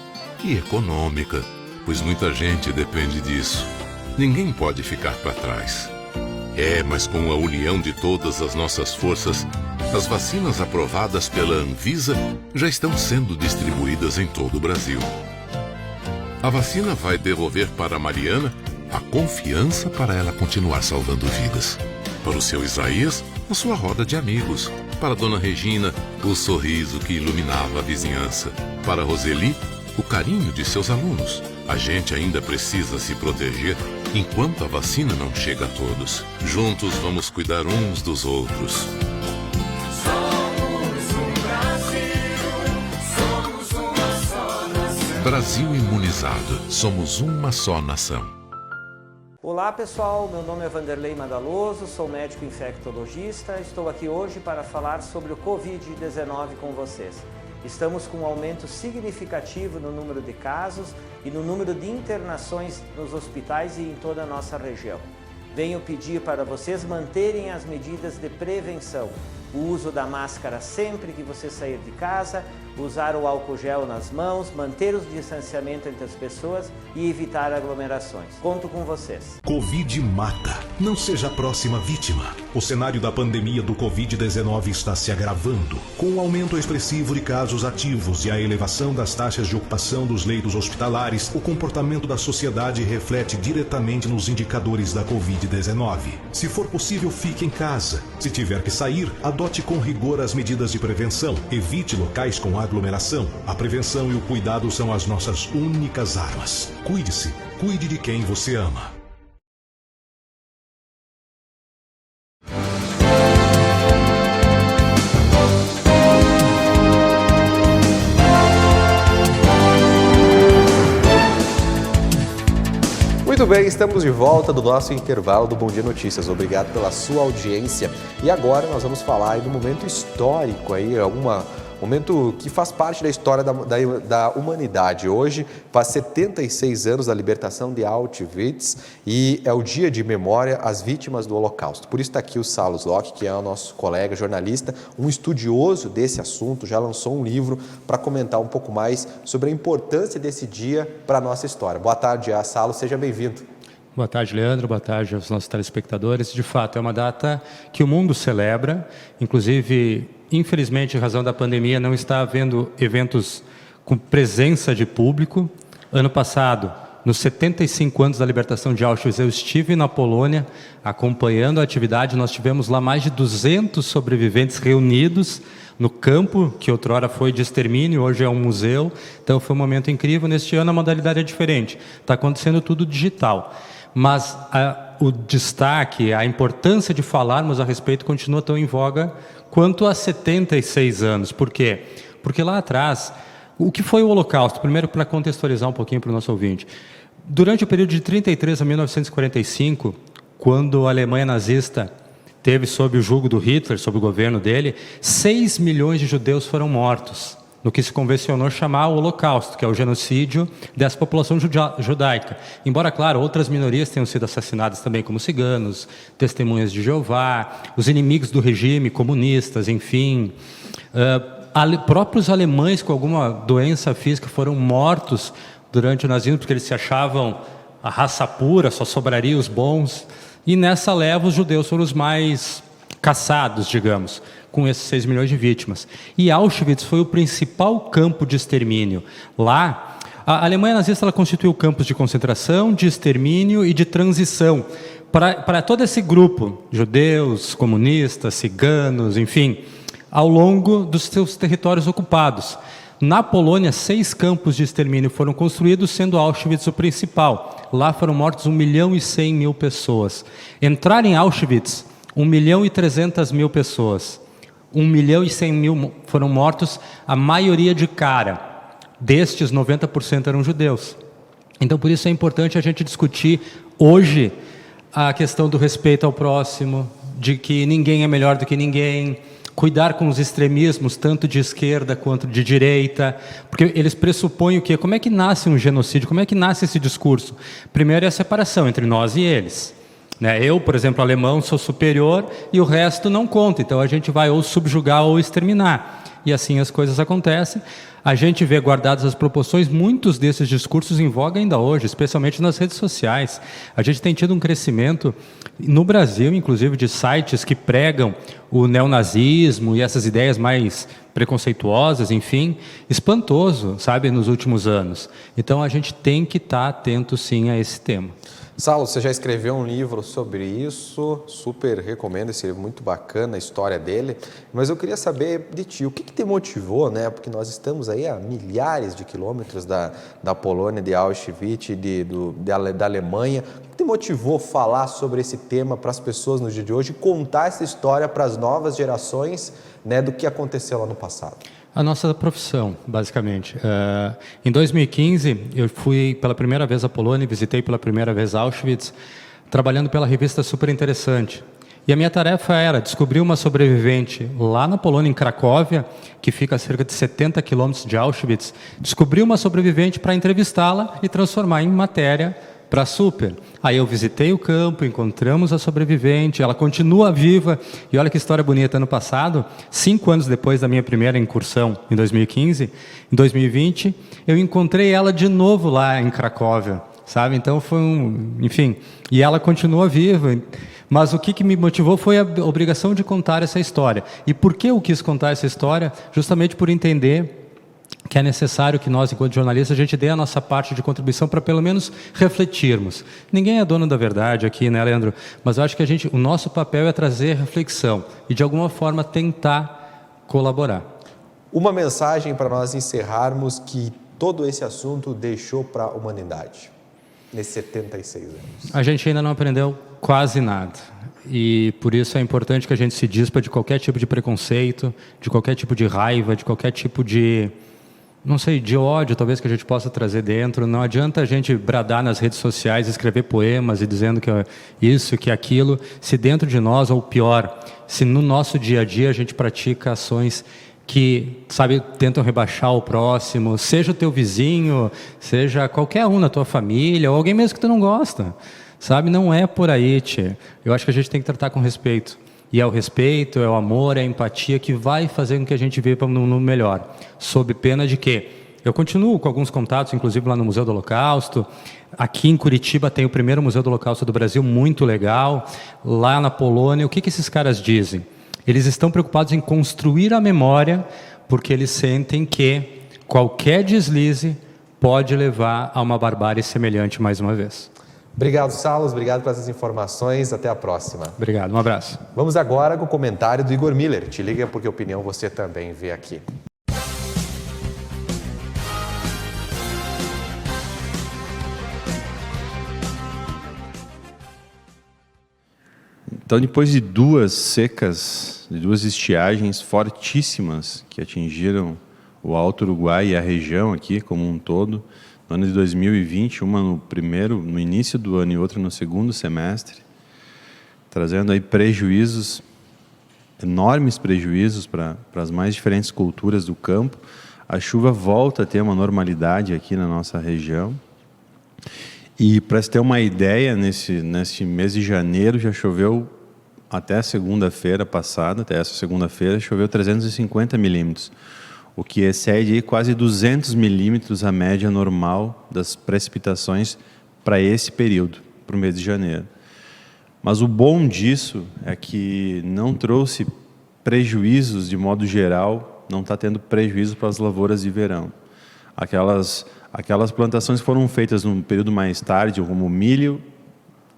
e econômica, pois muita gente depende disso. Ninguém pode ficar para trás. Mas com a união de todas as nossas forças, as vacinas aprovadas pela Anvisa já estão sendo distribuídas em todo o Brasil. A vacina vai devolver para a Mariana a confiança para ela continuar salvando vidas. Para o seu Isaías, a sua roda de amigos. Para a dona Regina, o sorriso que iluminava a vizinhança. Para a Roseli, o carinho de seus alunos. A gente ainda precisa se proteger enquanto a vacina não chega a todos. Juntos vamos cuidar uns dos outros. Somos um Brasil, somos uma só nação. Brasil imunizado, somos uma só nação. Olá pessoal, meu nome é Vanderlei Madaloso, sou médico infectologista. Estou aqui hoje para falar sobre o Covid-19 com vocês. Estamos com um aumento significativo no número de casos e no número de internações nos hospitais e em toda a nossa região. Venho pedir para vocês manterem as medidas de prevenção. O uso da máscara sempre que você sair de casa, usar o álcool gel nas mãos, manter o distanciamento entre as pessoas e evitar aglomerações. Conto com vocês. Covid mata. Não seja a próxima vítima. O cenário da pandemia do Covid-19 está se agravando. Com o aumento expressivo de casos ativos e a elevação das taxas de ocupação dos leitos hospitalares, o comportamento da sociedade reflete diretamente nos indicadores da Covid-19. Se for possível, fique em casa. Se tiver que sair, adote com rigor as medidas de prevenção. Evite locais com aglomeração. A prevenção e o cuidado são as nossas únicas armas. Cuide-se. Cuide de quem você ama. Muito bem, estamos de volta do nosso intervalo do Bom Dia Notícias. Obrigado pela sua audiência. E agora nós vamos falar aí do momento histórico aí, momento que faz parte da história da humanidade. Hoje faz 76 anos da libertação de Auschwitz e é o dia de memória às vítimas do Holocausto. Por isso está aqui o Salus Locke, que é o nosso colega jornalista, um estudioso desse assunto, já lançou um livro para comentar um pouco mais sobre a importância desse dia para a nossa história. Boa tarde, Salus, seja bem-vindo. Boa tarde, Leandro. Boa tarde aos nossos telespectadores. De fato, é uma data que o mundo celebra, inclusive, infelizmente, em razão da pandemia, não está havendo eventos com presença de público. Ano passado, nos 75 anos da libertação de Auschwitz, eu estive na Polônia acompanhando a atividade. Nós tivemos lá mais de 200 sobreviventes reunidos no campo, que outrora foi de extermínio, hoje é um museu. Então, foi um momento incrível. Neste ano, a modalidade é diferente. Está acontecendo tudo digital. Mas o destaque, a importância de falarmos a respeito continua tão em voga quanto há 76 anos. Por quê? Porque lá atrás, o que foi o Holocausto? Primeiro, para contextualizar um pouquinho para o nosso ouvinte. Durante o período de 33 a 1945, quando a Alemanha nazista teve sob o jugo do Hitler, sob o governo dele, 6 milhões de judeus foram mortos no que se convencionou chamar o Holocausto, que é o genocídio dessa população judaica. Embora, claro, outras minorias tenham sido assassinadas também, como ciganos, testemunhas de Jeová, os inimigos do regime, comunistas, enfim. Próprios alemães com alguma doença física foram mortos durante o nazismo, porque eles se achavam a raça pura, só sobraria os bons. E nessa leva, os judeus foram os mais caçados, digamos, com esses 6 milhões de vítimas. E Auschwitz foi o principal campo de extermínio. Lá, a Alemanha nazista ela constituiu campos de concentração, de extermínio e de transição para todo esse grupo, judeus, comunistas, ciganos, enfim, ao longo dos seus territórios ocupados. Na Polônia, 6 campos de extermínio foram construídos, sendo Auschwitz o principal. Lá foram mortos 1.100.000 pessoas. Entrar em Auschwitz, 1.300.000 pessoas. 1.100.000 foram mortos, a maioria de cara. Destes, 90% eram judeus. Então, por isso é importante a gente discutir hoje a questão do respeito ao próximo, de que ninguém é melhor do que ninguém, cuidar com os extremismos, tanto de esquerda quanto de direita, porque eles pressupõem o quê? Como é que nasce um genocídio? Como é que nasce esse discurso? Primeiro é a separação entre nós e eles. Eu, por exemplo, alemão, sou superior e o resto não conta, então a gente vai ou subjugar ou exterminar. E assim as coisas acontecem. A gente vê, guardadas as proporções, muitos desses discursos em voga ainda hoje, especialmente nas redes sociais. A gente tem tido um crescimento, no Brasil, inclusive, de sites que pregam o neonazismo e essas ideias mais preconceituosas, enfim, espantoso, sabe, nos últimos anos. Então, a gente tem que estar atento, sim, a esse tema. Saulo, você já escreveu um livro sobre isso, super recomendo esse livro, muito bacana a história dele, mas eu queria saber de ti, o que te motivou, né? Porque nós estamos aí a milhares de quilômetros da Polônia, de Auschwitz, da Alemanha, o que te motivou falar sobre esse tema para as pessoas no dia de hoje e contar essa história para as novas gerações, né, do que aconteceu lá no passado? A nossa profissão, basicamente. Em 2015, eu fui pela primeira vez à Polônia, visitei pela primeira vez Auschwitz, trabalhando pela revista Super Interessante. E a minha tarefa era descobrir uma sobrevivente lá na Polônia, em Cracóvia, que fica a cerca de 70 quilômetros de Auschwitz, descobrir uma sobrevivente para entrevistá-la e transformar em matéria para a Super. Aí eu visitei o campo, encontramos a sobrevivente, ela continua viva, e olha que história bonita. Ano passado, 5 anos depois da minha primeira incursão, em 2015, em 2020, eu encontrei ela de novo lá em Cracóvia, sabe? Então foi enfim, e ela continua viva. Mas o que me motivou foi a obrigação de contar essa história. E por que eu quis contar essa história? Justamente por entender que é necessário que nós, enquanto jornalistas, a gente dê a nossa parte de contribuição para pelo menos refletirmos. Ninguém é dono da verdade aqui, né, Leandro? Mas eu acho que o nosso papel é trazer reflexão e, de alguma forma, tentar colaborar. Uma mensagem para nós encerrarmos que todo esse assunto deixou para a humanidade, nesses 76 anos. A gente ainda não aprendeu quase nada. E por isso é importante que a gente se dispa de qualquer tipo de preconceito, de qualquer tipo de raiva, de qualquer tipo de... não sei, de ódio talvez que a gente possa trazer dentro. Não adianta a gente bradar nas redes sociais, escrever poemas e dizendo que é isso, que é aquilo, se dentro de nós, ou pior, se no nosso dia a dia a gente pratica ações que, sabe, tentam rebaixar o próximo, seja o teu vizinho, seja qualquer um na tua família, ou alguém mesmo que tu não gosta, sabe? Não é por aí, tchê. Eu acho que a gente tem que tratar com respeito. E é o respeito, é o amor, é a empatia que vai fazer com que a gente viva no mundo melhor. Sob pena de que eu continuo com alguns contatos, inclusive lá no Museu do Holocausto. Aqui em Curitiba tem o primeiro Museu do Holocausto do Brasil, muito legal. Lá na Polônia, o que esses caras dizem? Eles estão preocupados em construir a memória, porque eles sentem que qualquer deslize pode levar a uma barbárie semelhante mais uma vez. Obrigado, Saulo. Obrigado por essas informações. Até a próxima. Obrigado. Um abraço. Vamos agora com o comentário do Igor Miller. Te liga porque opinião você também vê aqui. Então, depois de 2 secas, de 2 estiagens fortíssimas que atingiram o Alto Uruguai e a região aqui como um todo, no ano de 2020, uma no início do ano e outra no segundo semestre, trazendo aí prejuízos, enormes prejuízos para as mais diferentes culturas do campo. A chuva volta a ter uma normalidade aqui na nossa região. E para se ter uma ideia, nesse mês de janeiro já choveu até segunda-feira passada, até essa segunda-feira, choveu 350 milímetros. O que excede aí quase 200 milímetros a média normal das precipitações para esse período, para o mês de janeiro. Mas o bom disso é que não trouxe prejuízos de modo geral, não está tendo prejuízo para as lavouras de verão. Aquelas plantações que foram feitas num período mais tarde, como o milho,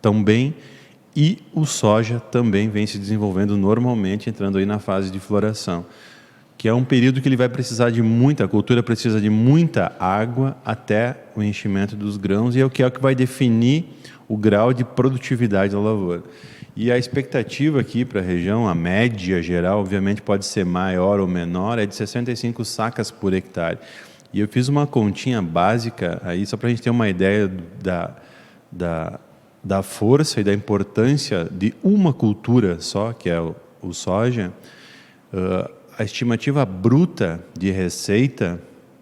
também, E o soja também vem se desenvolvendo normalmente, entrando aí na fase de floração, que é um período que ele vai precisar de a cultura precisa de muita água até o enchimento dos grãos, e é o que vai definir o grau de produtividade da lavoura. E a expectativa aqui para a região, a média geral, obviamente pode ser maior ou menor, é de 65 sacas por hectare. E eu fiz uma continha básica aí, só para a gente ter uma ideia da força e da importância de uma cultura só, que é o soja. A estimativa bruta de receita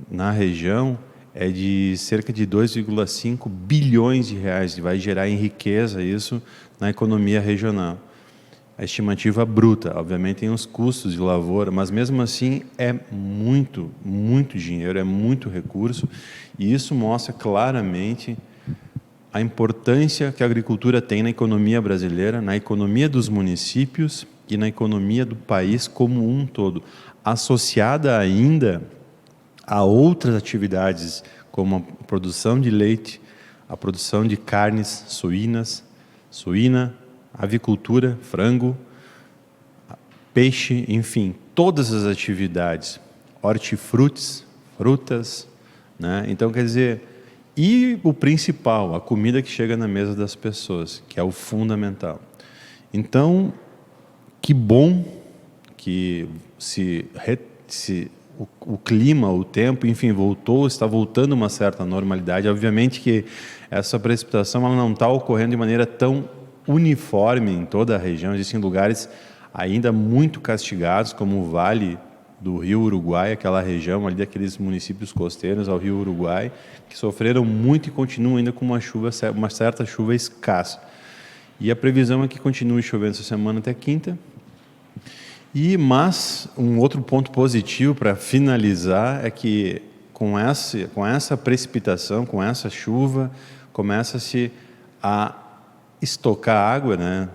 na região é de cerca de 2,5 bilhões de reais, e vai gerar em riqueza isso na economia regional. A estimativa bruta, obviamente tem os custos de lavoura, mas mesmo assim é muito, muito dinheiro, é muito recurso, e isso mostra claramente a importância que a agricultura tem na economia brasileira, na economia dos municípios e na economia do país como um todo, associada ainda a outras atividades, como a produção de leite, a produção de carnes suína, avicultura, frango, peixe, enfim, todas as atividades, hortifrutis, frutas, né? Então, quer dizer, e o principal, a comida que chega na mesa das pessoas, que é o fundamental. Então, que bom que o clima, o tempo, enfim, está voltando a uma certa normalidade. Obviamente que essa precipitação ela não está ocorrendo de maneira tão uniforme em toda a região. Existem lugares ainda muito castigados, como o Vale do Rio Uruguai, aquela região ali daqueles municípios costeiros ao Rio Uruguai, que sofreram muito e continuam ainda com uma certa chuva escassa. E a previsão é que continue chovendo essa semana até quinta. Mas um outro ponto positivo para finalizar é que com essa precipitação, com essa chuva, começa-se a estocar água, né,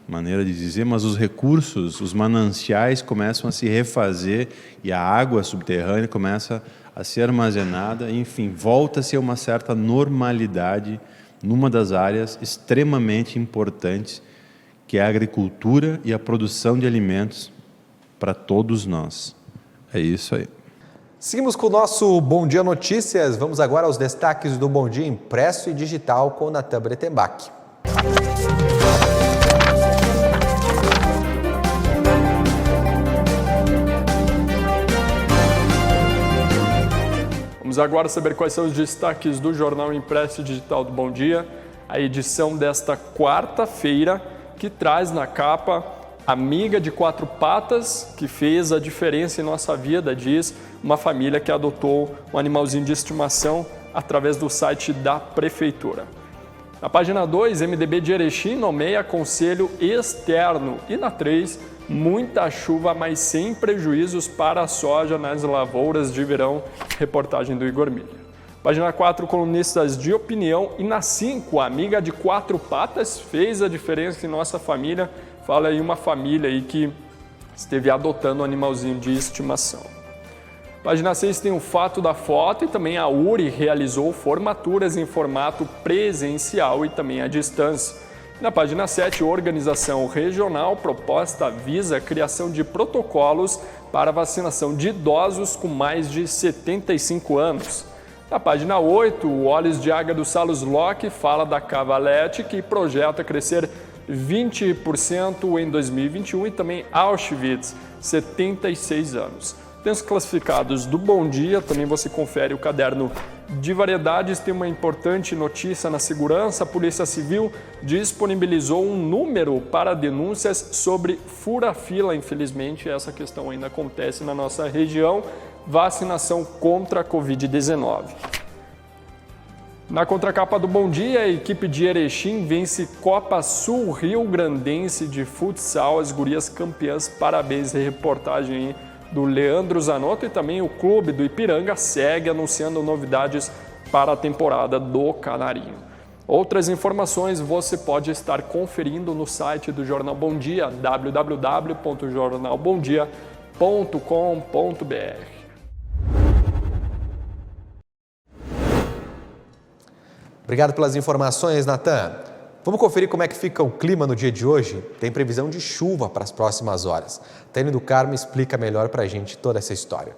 maneira de dizer, mas os recursos, os mananciais começam a se refazer e a água subterrânea começa a ser armazenada, enfim, volta-se a uma certa normalidade numa das áreas extremamente importantes, que é a agricultura e a produção de alimentos para todos nós. É isso aí. Seguimos com o nosso Bom Dia Notícias. Vamos agora aos destaques do Bom Dia impresso e digital com Natan Bretenbach. Vamos agora saber quais são os destaques do Jornal Impresso e Digital do Bom Dia, a edição desta quarta-feira, que traz na capa amiga de quatro patas que fez a diferença em nossa vida, diz uma família que adotou um animalzinho de estimação através do site da Prefeitura. Na página 2, MDB de Erechim nomeia conselho externo. E na 3, muita chuva, mas sem prejuízos para a soja nas lavouras de verão. Reportagem do Igor Miller. Página 4, colunistas de opinião. E na 5, amiga de quatro patas fez a diferença em nossa família. Fala aí uma família aí que esteve adotando um animalzinho de estimação. Página 6 tem o fato da foto e também a URI realizou formaturas em formato presencial e também à distância. Na página 7, organização regional proposta visa a criação de protocolos para vacinação de idosos com mais de 75 anos. Na página 8, o Olhos de Águia do Salus Locke fala da Cavalete, que projeta crescer 20% em 2021 e também Auschwitz, 76 anos. Tem os classificados do Bom Dia, também você confere o caderno de variedades. Tem uma importante notícia na segurança. A Polícia Civil disponibilizou um número para denúncias sobre fura-fila. Infelizmente, essa questão ainda acontece na nossa região. Vacinação contra a Covid-19. Na contracapa do Bom Dia, a equipe de Erechim vence Copa Sul Rio Grandense de futsal. As gurias campeãs, parabéns. Reportagem aí do Leandro Zanotto, e também o clube do Ipiranga segue anunciando novidades para a temporada do Canarinho. Outras informações você pode estar conferindo no site do Jornal Bom Dia, www.jornalbomdia.com.br. Obrigado pelas informações, Natan. Vamos conferir como é que fica o clima no dia de hoje? Tem previsão de chuva para as próximas horas. Taiane do Carmo explica melhor para a gente toda essa história.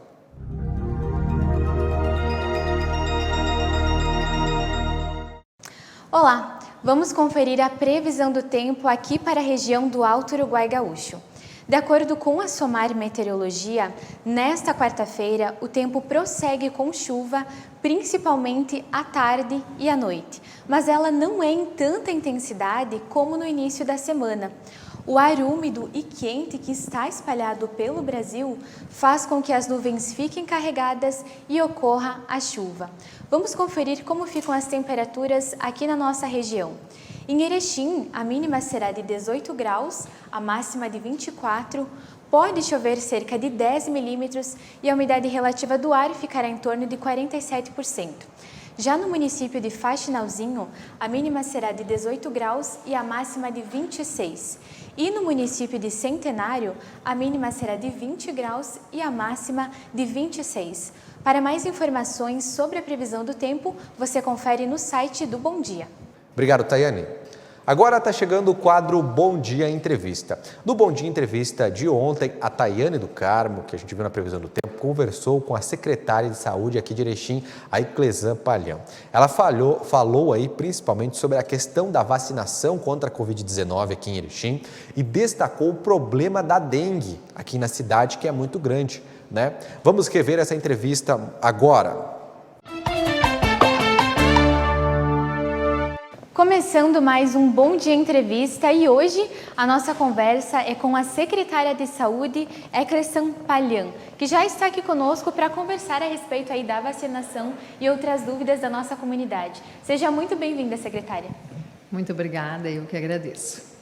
Olá, vamos conferir a previsão do tempo aqui para a região do Alto Uruguai Gaúcho. De acordo com a SOMAR Meteorologia, nesta quarta-feira o tempo prossegue com chuva, principalmente à tarde e à noite, mas ela não é em tanta intensidade como no início da semana. O ar úmido e quente que está espalhado pelo Brasil faz com que as nuvens fiquem carregadas e ocorra a chuva. Vamos conferir como ficam as temperaturas aqui na nossa região. Em Erechim, a mínima será de 18 graus, a máxima de 24, pode chover cerca de 10 milímetros e a umidade relativa do ar ficará em torno de 47%. Já no município de Faxinalzinho, a mínima será de 18 graus e a máxima de 26. E no município de Centenário, a mínima será de 20 graus e a máxima de 26. Para mais informações sobre a previsão do tempo, você confere no site do Bom Dia. Obrigado, Taiane. Agora está chegando o quadro Bom Dia Entrevista. No Bom Dia Entrevista de ontem, a Taiane do Carmo, que a gente viu na previsão do tempo, conversou com a secretária de saúde aqui de Erechim, a Iclesan Palhão. Ela falou aí principalmente sobre a questão da vacinação contra a Covid-19 aqui em Erechim e destacou o problema da dengue aqui na cidade, que é muito grande, né? Vamos rever essa entrevista agora. Começando mais um Bom Dia Entrevista e hoje a nossa conversa é com a secretária de Saúde, Iclesan Palhão, que já está aqui conosco para conversar a respeito aí da vacinação e outras dúvidas da nossa comunidade. Seja muito bem-vinda, secretária. Muito obrigada, eu que agradeço.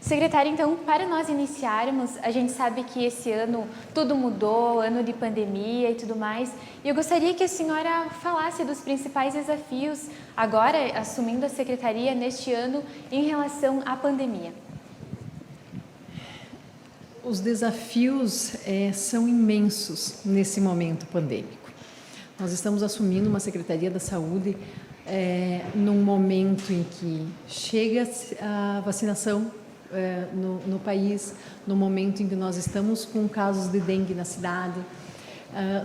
Secretária, então, para nós iniciarmos, a gente sabe que esse ano tudo mudou, ano de pandemia e tudo mais, e eu gostaria que a senhora falasse dos principais desafios, agora assumindo a secretaria neste ano, em relação à pandemia. Os desafios são imensos nesse momento pandêmico. Nós estamos assumindo uma Secretaria da Saúde num momento em que chega a vacinação no país, no momento em que nós estamos com casos de dengue na cidade,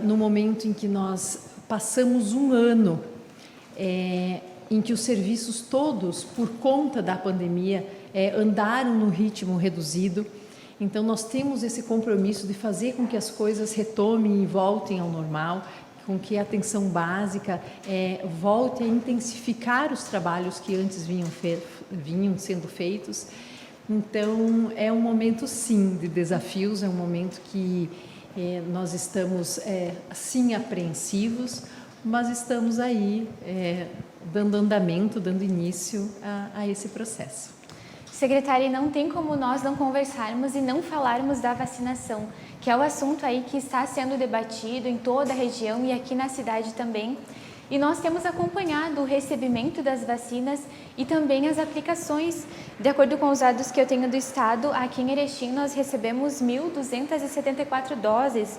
no momento em que nós passamos um ano em que os serviços todos, por conta da pandemia, andaram no ritmo reduzido. Então, nós temos esse compromisso de fazer com que as coisas retomem e voltem ao normal, com que a atenção básica volte a intensificar os trabalhos que antes vinham sendo feitos. Então, é um momento, sim, de desafios, é um momento que nós estamos, sim, apreensivos, mas estamos aí dando andamento, dando início a esse processo. Secretária, não tem como nós não conversarmos e não falarmos da vacinação, que é o assunto aí que está sendo debatido em toda a região e aqui na cidade também. E nós temos acompanhado o recebimento das vacinas e também as aplicações. De acordo com os dados que eu tenho do estado, aqui em Erechim nós recebemos 1.274 doses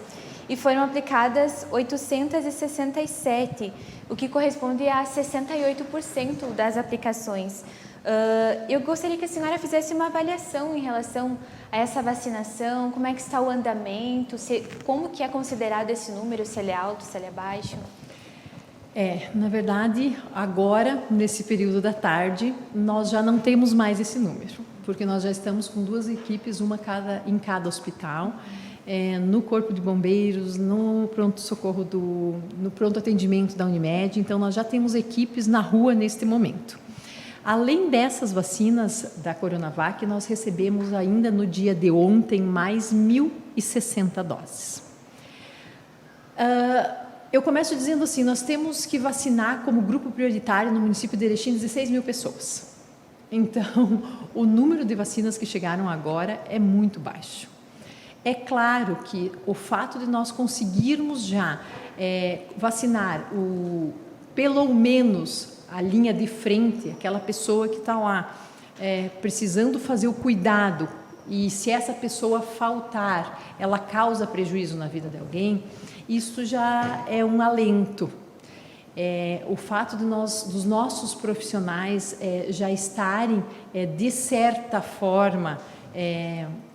e foram aplicadas 867, o que corresponde a 68% das aplicações. Eu gostaria que a senhora fizesse uma avaliação em relação a essa vacinação, como é que está o andamento, como que é considerado esse número, se ele é alto, se ele é baixo? Na verdade, agora, nesse período da tarde, nós já não temos mais esse número, porque nós já estamos com 2 equipes, uma em cada hospital, no Corpo de Bombeiros, no pronto-socorro, no pronto-atendimento da Unimed, então nós já temos equipes na rua neste momento. Além dessas vacinas da Coronavac, nós recebemos ainda no dia de ontem mais 1.060 doses. Eu começo dizendo assim, nós temos que vacinar como grupo prioritário no município de Erechim 16 mil pessoas. Então, o número de vacinas que chegaram agora é muito baixo. É claro que o fato de nós conseguirmos já vacinar pelo menos a linha de frente, aquela pessoa que está lá precisando fazer o cuidado, e se essa pessoa faltar, ela causa prejuízo na vida de alguém, isso já é um alento. O fato dos nossos profissionais já estarem, de certa forma,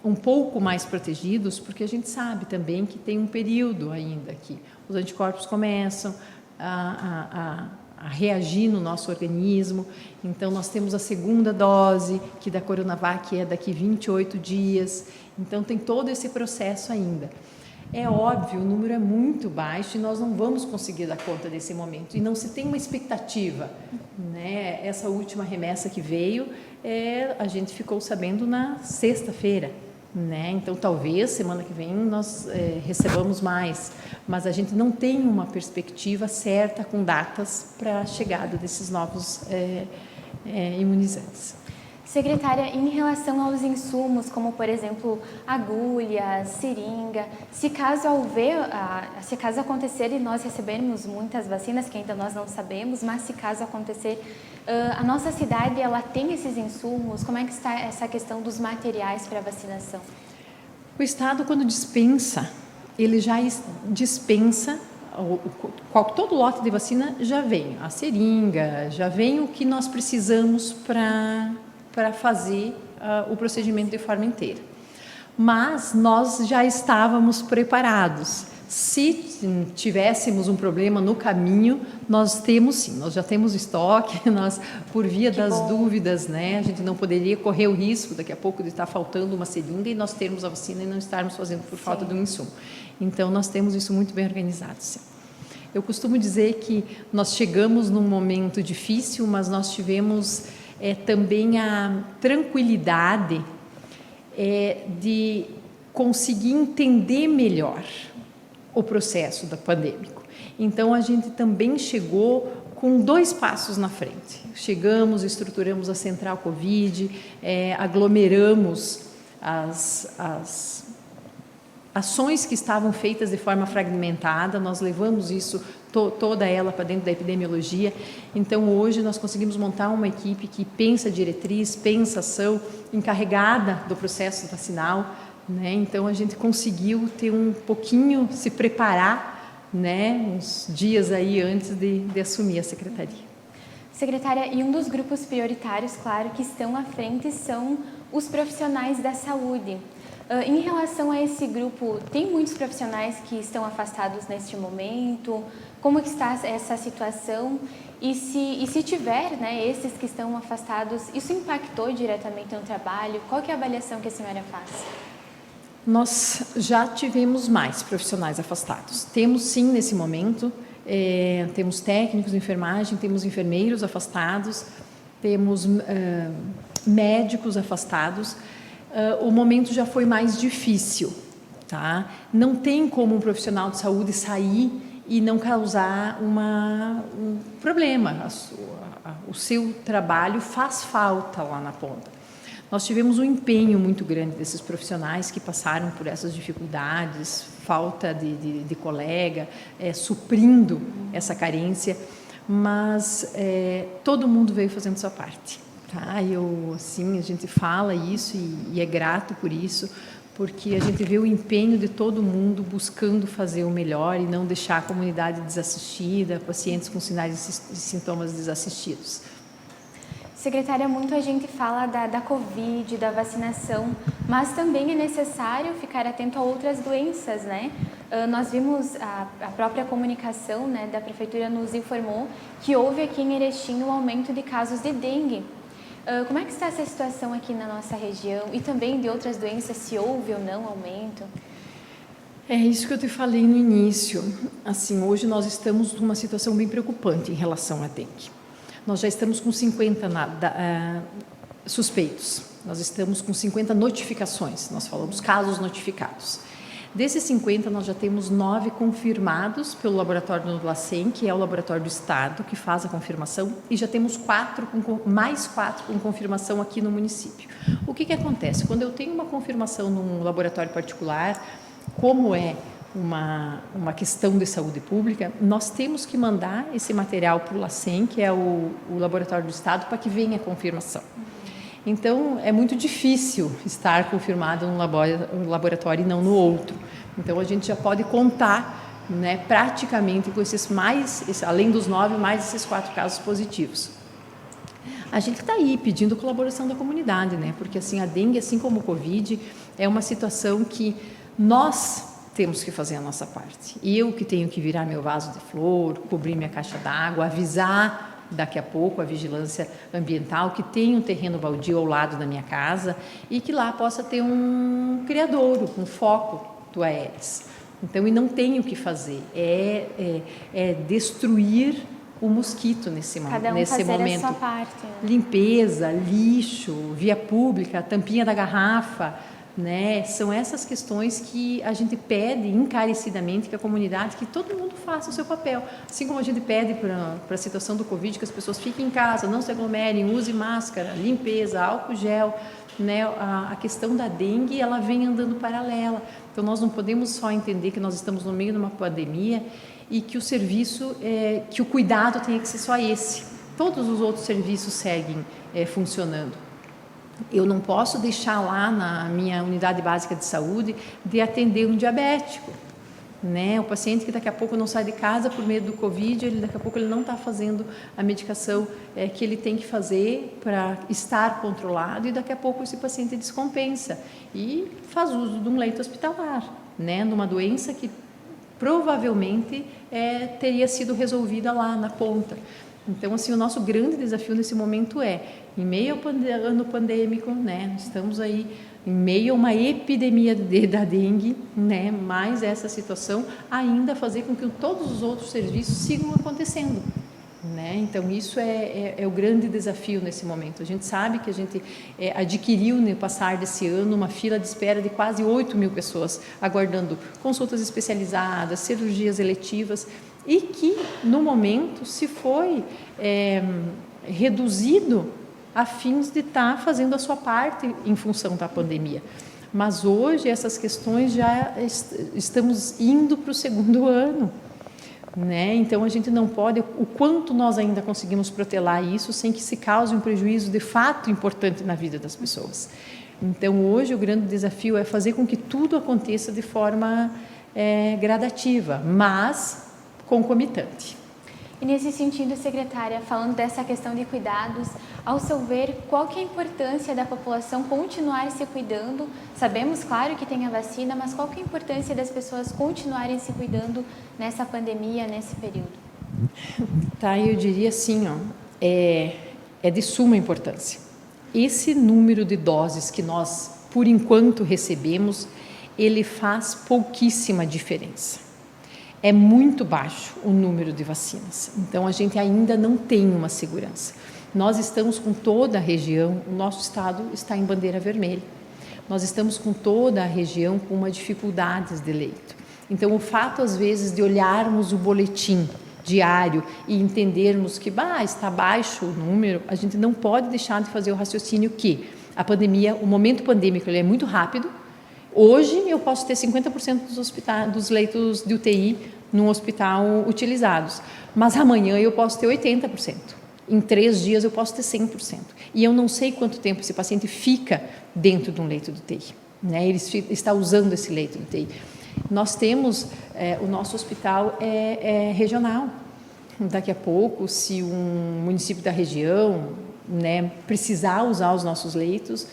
um pouco mais protegidos, porque a gente sabe também que tem um período ainda que os anticorpos começam a reagir no nosso organismo. Então, nós temos a segunda dose, que da Coronavac é daqui 28 dias. Então, tem todo esse processo ainda. É óbvio, o número é muito baixo e nós não vamos conseguir dar conta desse momento. E não se tem uma expectativa, né? Essa última remessa que veio, a gente ficou sabendo na sexta-feira, né? Então, talvez semana que vem nós recebamos mais, mas a gente não tem uma perspectiva certa com datas para a chegada desses novos imunizantes. Secretária, em relação aos insumos, como por exemplo agulha, seringa, se caso acontecer e nós recebermos muitas vacinas, que ainda nós não sabemos, mas se caso acontecer, a nossa cidade ela tem esses insumos? Como é que está essa questão dos materiais para vacinação? O Estado, quando dispensa, ele já dispensa, todo lote de vacina já vem, a seringa, já vem o que nós precisamos para fazer o procedimento de forma inteira. Mas nós já estávamos preparados. Se tivéssemos um problema no caminho, nós temos sim, nós já temos estoque, por via das dúvidas, né, a gente não poderia correr o risco daqui a pouco de estar faltando uma seringa e nós termos a vacina e não estarmos fazendo por falta de um insumo. Então, nós temos isso muito bem organizado, sim. Eu costumo dizer que nós chegamos num momento difícil, mas nós tivemos também a tranquilidade de conseguir entender melhor o processo pandêmico. Então, a gente também chegou com 2 passos na frente. Chegamos, estruturamos a Central Covid, aglomeramos as ações que estavam feitas de forma fragmentada, nós levamos isso, toda ela para dentro da epidemiologia. Então, hoje, nós conseguimos montar uma equipe que pensa diretriz, pensa ação, encarregada do processo vacinal, né? Então, a gente conseguiu ter um pouquinho, se preparar, né, uns dias aí antes de assumir a secretaria. Secretária, e um dos grupos prioritários, claro, que estão à frente são os profissionais da saúde. Em relação a esse grupo, tem muitos profissionais que estão afastados neste momento? Como que está essa situação? E se tiver, né, esses que estão afastados, isso impactou diretamente no trabalho? Qual que é a avaliação que a senhora faz? Nós já tivemos mais profissionais afastados. Temos sim, nesse momento, temos técnicos de enfermagem, temos enfermeiros afastados, temos médicos afastados. O momento já foi mais difícil, tá? Não tem como um profissional de saúde sair e não causar um problema. O seu trabalho faz falta lá na ponta. Nós tivemos um empenho muito grande desses profissionais que passaram por essas dificuldades, falta de colega, suprindo essa carência, mas todo mundo veio fazendo sua parte. Tá? A gente fala isso e é grato por isso, porque a gente vê o empenho de todo mundo buscando fazer o melhor e não deixar a comunidade desassistida, pacientes com sinais e sintomas desassistidos. Secretária, muito a gente fala da Covid, da vacinação, mas também é necessário ficar atento a outras doenças, né? Nós vimos a própria comunicação, né, da Prefeitura nos informou que houve aqui em Erechim um aumento de casos de dengue. Como é que está essa situação aqui na nossa região e também de outras doenças, se houve ou não aumento? É isso que eu te falei no início. Assim, hoje nós estamos numa situação bem preocupante em relação à dengue. Nós já estamos com 50 suspeitos, nós estamos com 50 notificações, nós falamos casos notificados. Desses 50, nós já temos 9 confirmados pelo laboratório do LACEN, que é o laboratório do Estado, que faz a confirmação, e já temos mais 4 com confirmação aqui no município. O que acontece? Quando eu tenho uma confirmação num laboratório particular, como é uma questão de saúde pública, nós temos que mandar esse material para o LACEN, que é o laboratório do Estado, para que venha a confirmação. Então, é muito difícil estar confirmado num laboratório e não no outro. Então, a gente já pode contar né, praticamente com além dos 9, mais esses 4 casos positivos. A gente está aí pedindo colaboração da comunidade, né? Porque assim, a dengue, assim como o Covid, é uma situação que nós temos que fazer a nossa parte. Eu que tenho que virar meu vaso de flor, cobrir minha caixa d'água, avisar daqui a pouco a vigilância ambiental que tem um terreno baldio ao lado da minha casa e que lá possa ter um criadouro, um foco do Aedes. Então, e não tem o que fazer, é destruir o mosquito nesse momento. Cada um fazer a sua parte. Né? Limpeza, lixo, via pública, tampinha da garrafa, né? São essas questões que a gente pede encarecidamente que a comunidade, que todo mundo faça o seu papel. Assim como a gente pede para a situação do Covid, que as pessoas fiquem em casa, não se aglomerem, use máscara, limpeza, álcool gel, né? A questão da dengue, ela vem andando paralela. Então, nós não podemos só entender que nós estamos no meio de uma pandemia e que o serviço, que o cuidado tenha que ser só esse. Todos os outros serviços seguem funcionando. Eu não posso deixar lá na minha unidade básica de saúde de atender um diabético, né? O paciente que daqui a pouco não sai de casa por medo do Covid, daqui a pouco ele não está fazendo a medicação que ele tem que fazer para estar controlado e daqui a pouco esse paciente descompensa e faz uso de um leito hospitalar, né? Numa doença que provavelmente teria sido resolvida lá na ponta. Então, assim, o nosso grande desafio nesse momento em meio ao ano pandêmico, né? Estamos aí em meio a uma epidemia da dengue, né? Mais essa situação ainda fazer com que todos os outros serviços sigam acontecendo, né? Então, isso é o grande desafio nesse momento. A gente sabe que a gente adquiriu, no passar desse ano, uma fila de espera de quase 8.000 pessoas aguardando consultas especializadas, cirurgias eletivas, e que, no momento, se foi reduzido a fins de estar fazendo a sua parte em função da pandemia. Mas hoje essas questões já estamos indo para o 2º ano, né? Então a gente não pode, o quanto nós ainda conseguimos protelar isso sem que se cause um prejuízo de fato importante na vida das pessoas. Então hoje o grande desafio é fazer com que tudo aconteça de forma gradativa, mas concomitante. E nesse sentido, secretária, falando dessa questão de cuidados, ao seu ver, qual que é a importância da população continuar se cuidando? Sabemos, claro, que tem a vacina, mas qual que é a importância das pessoas continuarem se cuidando nessa pandemia, nesse período? Tá, eu diria assim, é de suma importância. Esse número de doses que nós, por enquanto, recebemos, ele faz pouquíssima diferença. É muito baixo o número de vacinas, então a gente ainda não tem uma segurança. Nós estamos com toda a região, o nosso estado está em bandeira vermelha. Nós estamos com toda a região com uma dificuldades de leito. Então o fato às vezes de olharmos o boletim diário e entendermos que está baixo o número, a gente não pode deixar de fazer o raciocínio que a pandemia, o momento pandêmico ele é muito rápido. Hoje eu posso ter 50% dos leitos de UTI num hospital utilizados, mas amanhã eu posso ter 80%. Em 3 dias eu posso ter 100%. E eu não sei quanto tempo esse paciente fica dentro de um leito de UTI, né? Ele está usando esse leito de UTI. Nós temos, o nosso hospital é regional. Daqui a pouco, se um município da região, né, precisar usar os nossos leitos,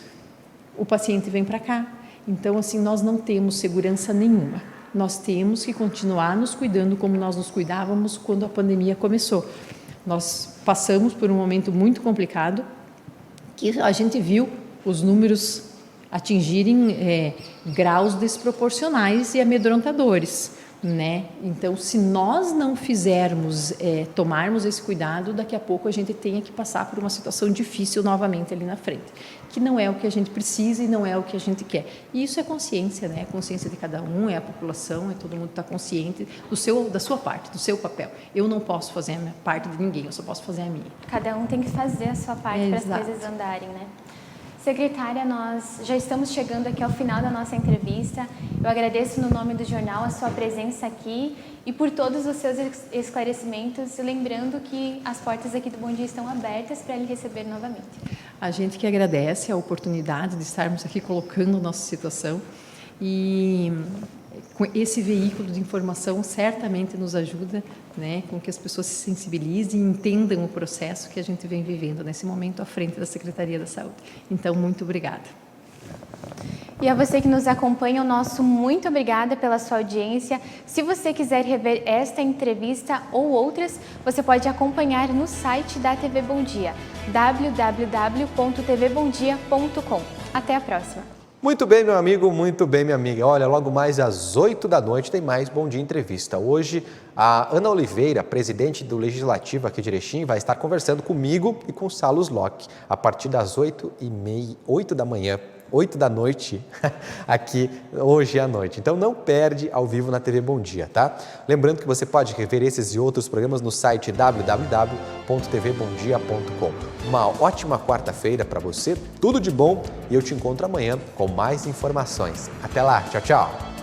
o paciente vem para cá. Então, assim, nós não temos segurança nenhuma. Nós temos que continuar nos cuidando como nós nos cuidávamos quando a pandemia começou. Nós passamos por um momento muito complicado, que a gente viu os números atingirem graus desproporcionais e amedrontadores, né? Então, se nós não fizermos, tomarmos esse cuidado, daqui a pouco a gente tenha que passar por uma situação difícil novamente ali na frente, que não é o que a gente precisa e não é o que a gente quer. E isso é consciência, né? É consciência de cada um, é a população, todo mundo está consciente da sua parte, do seu papel. Eu não posso fazer a minha parte de ninguém, eu só posso fazer a minha. Cada um tem que fazer a sua parte para as coisas andarem, né? Secretária, nós já estamos chegando aqui ao final da nossa entrevista. Eu agradeço no nome do jornal a sua presença aqui e por todos os seus esclarecimentos, lembrando que as portas aqui do Bom Dia estão abertas para lhe receber novamente. A gente que agradece a oportunidade de estarmos aqui colocando nossa situação e com esse veículo de informação certamente nos ajuda, né, com que as pessoas se sensibilizem e entendam o processo que a gente vem vivendo nesse momento à frente da Secretaria da Saúde. Então, muito obrigada. E a você que nos acompanha, o nosso muito obrigada pela sua audiência. Se você quiser rever esta entrevista ou outras, você pode acompanhar no site da TV Bom Dia, www.tvbomdia.com. Até a próxima. Muito bem, meu amigo, muito bem, minha amiga. Olha, logo mais às 8 da noite tem mais Bom Dia Entrevista. Hoje, a Ana Oliveira, presidente do Legislativo aqui de Erechim, vai estar conversando comigo e com o Salus Locke a partir das 8 da manhã. 8 da noite, aqui hoje à noite. Então não perde ao vivo na TV Bom Dia, tá? Lembrando que você pode rever esses e outros programas no site www.tvbomdia.com. Uma ótima quarta-feira para você, tudo de bom e eu te encontro amanhã com mais informações. Até lá, tchau, tchau!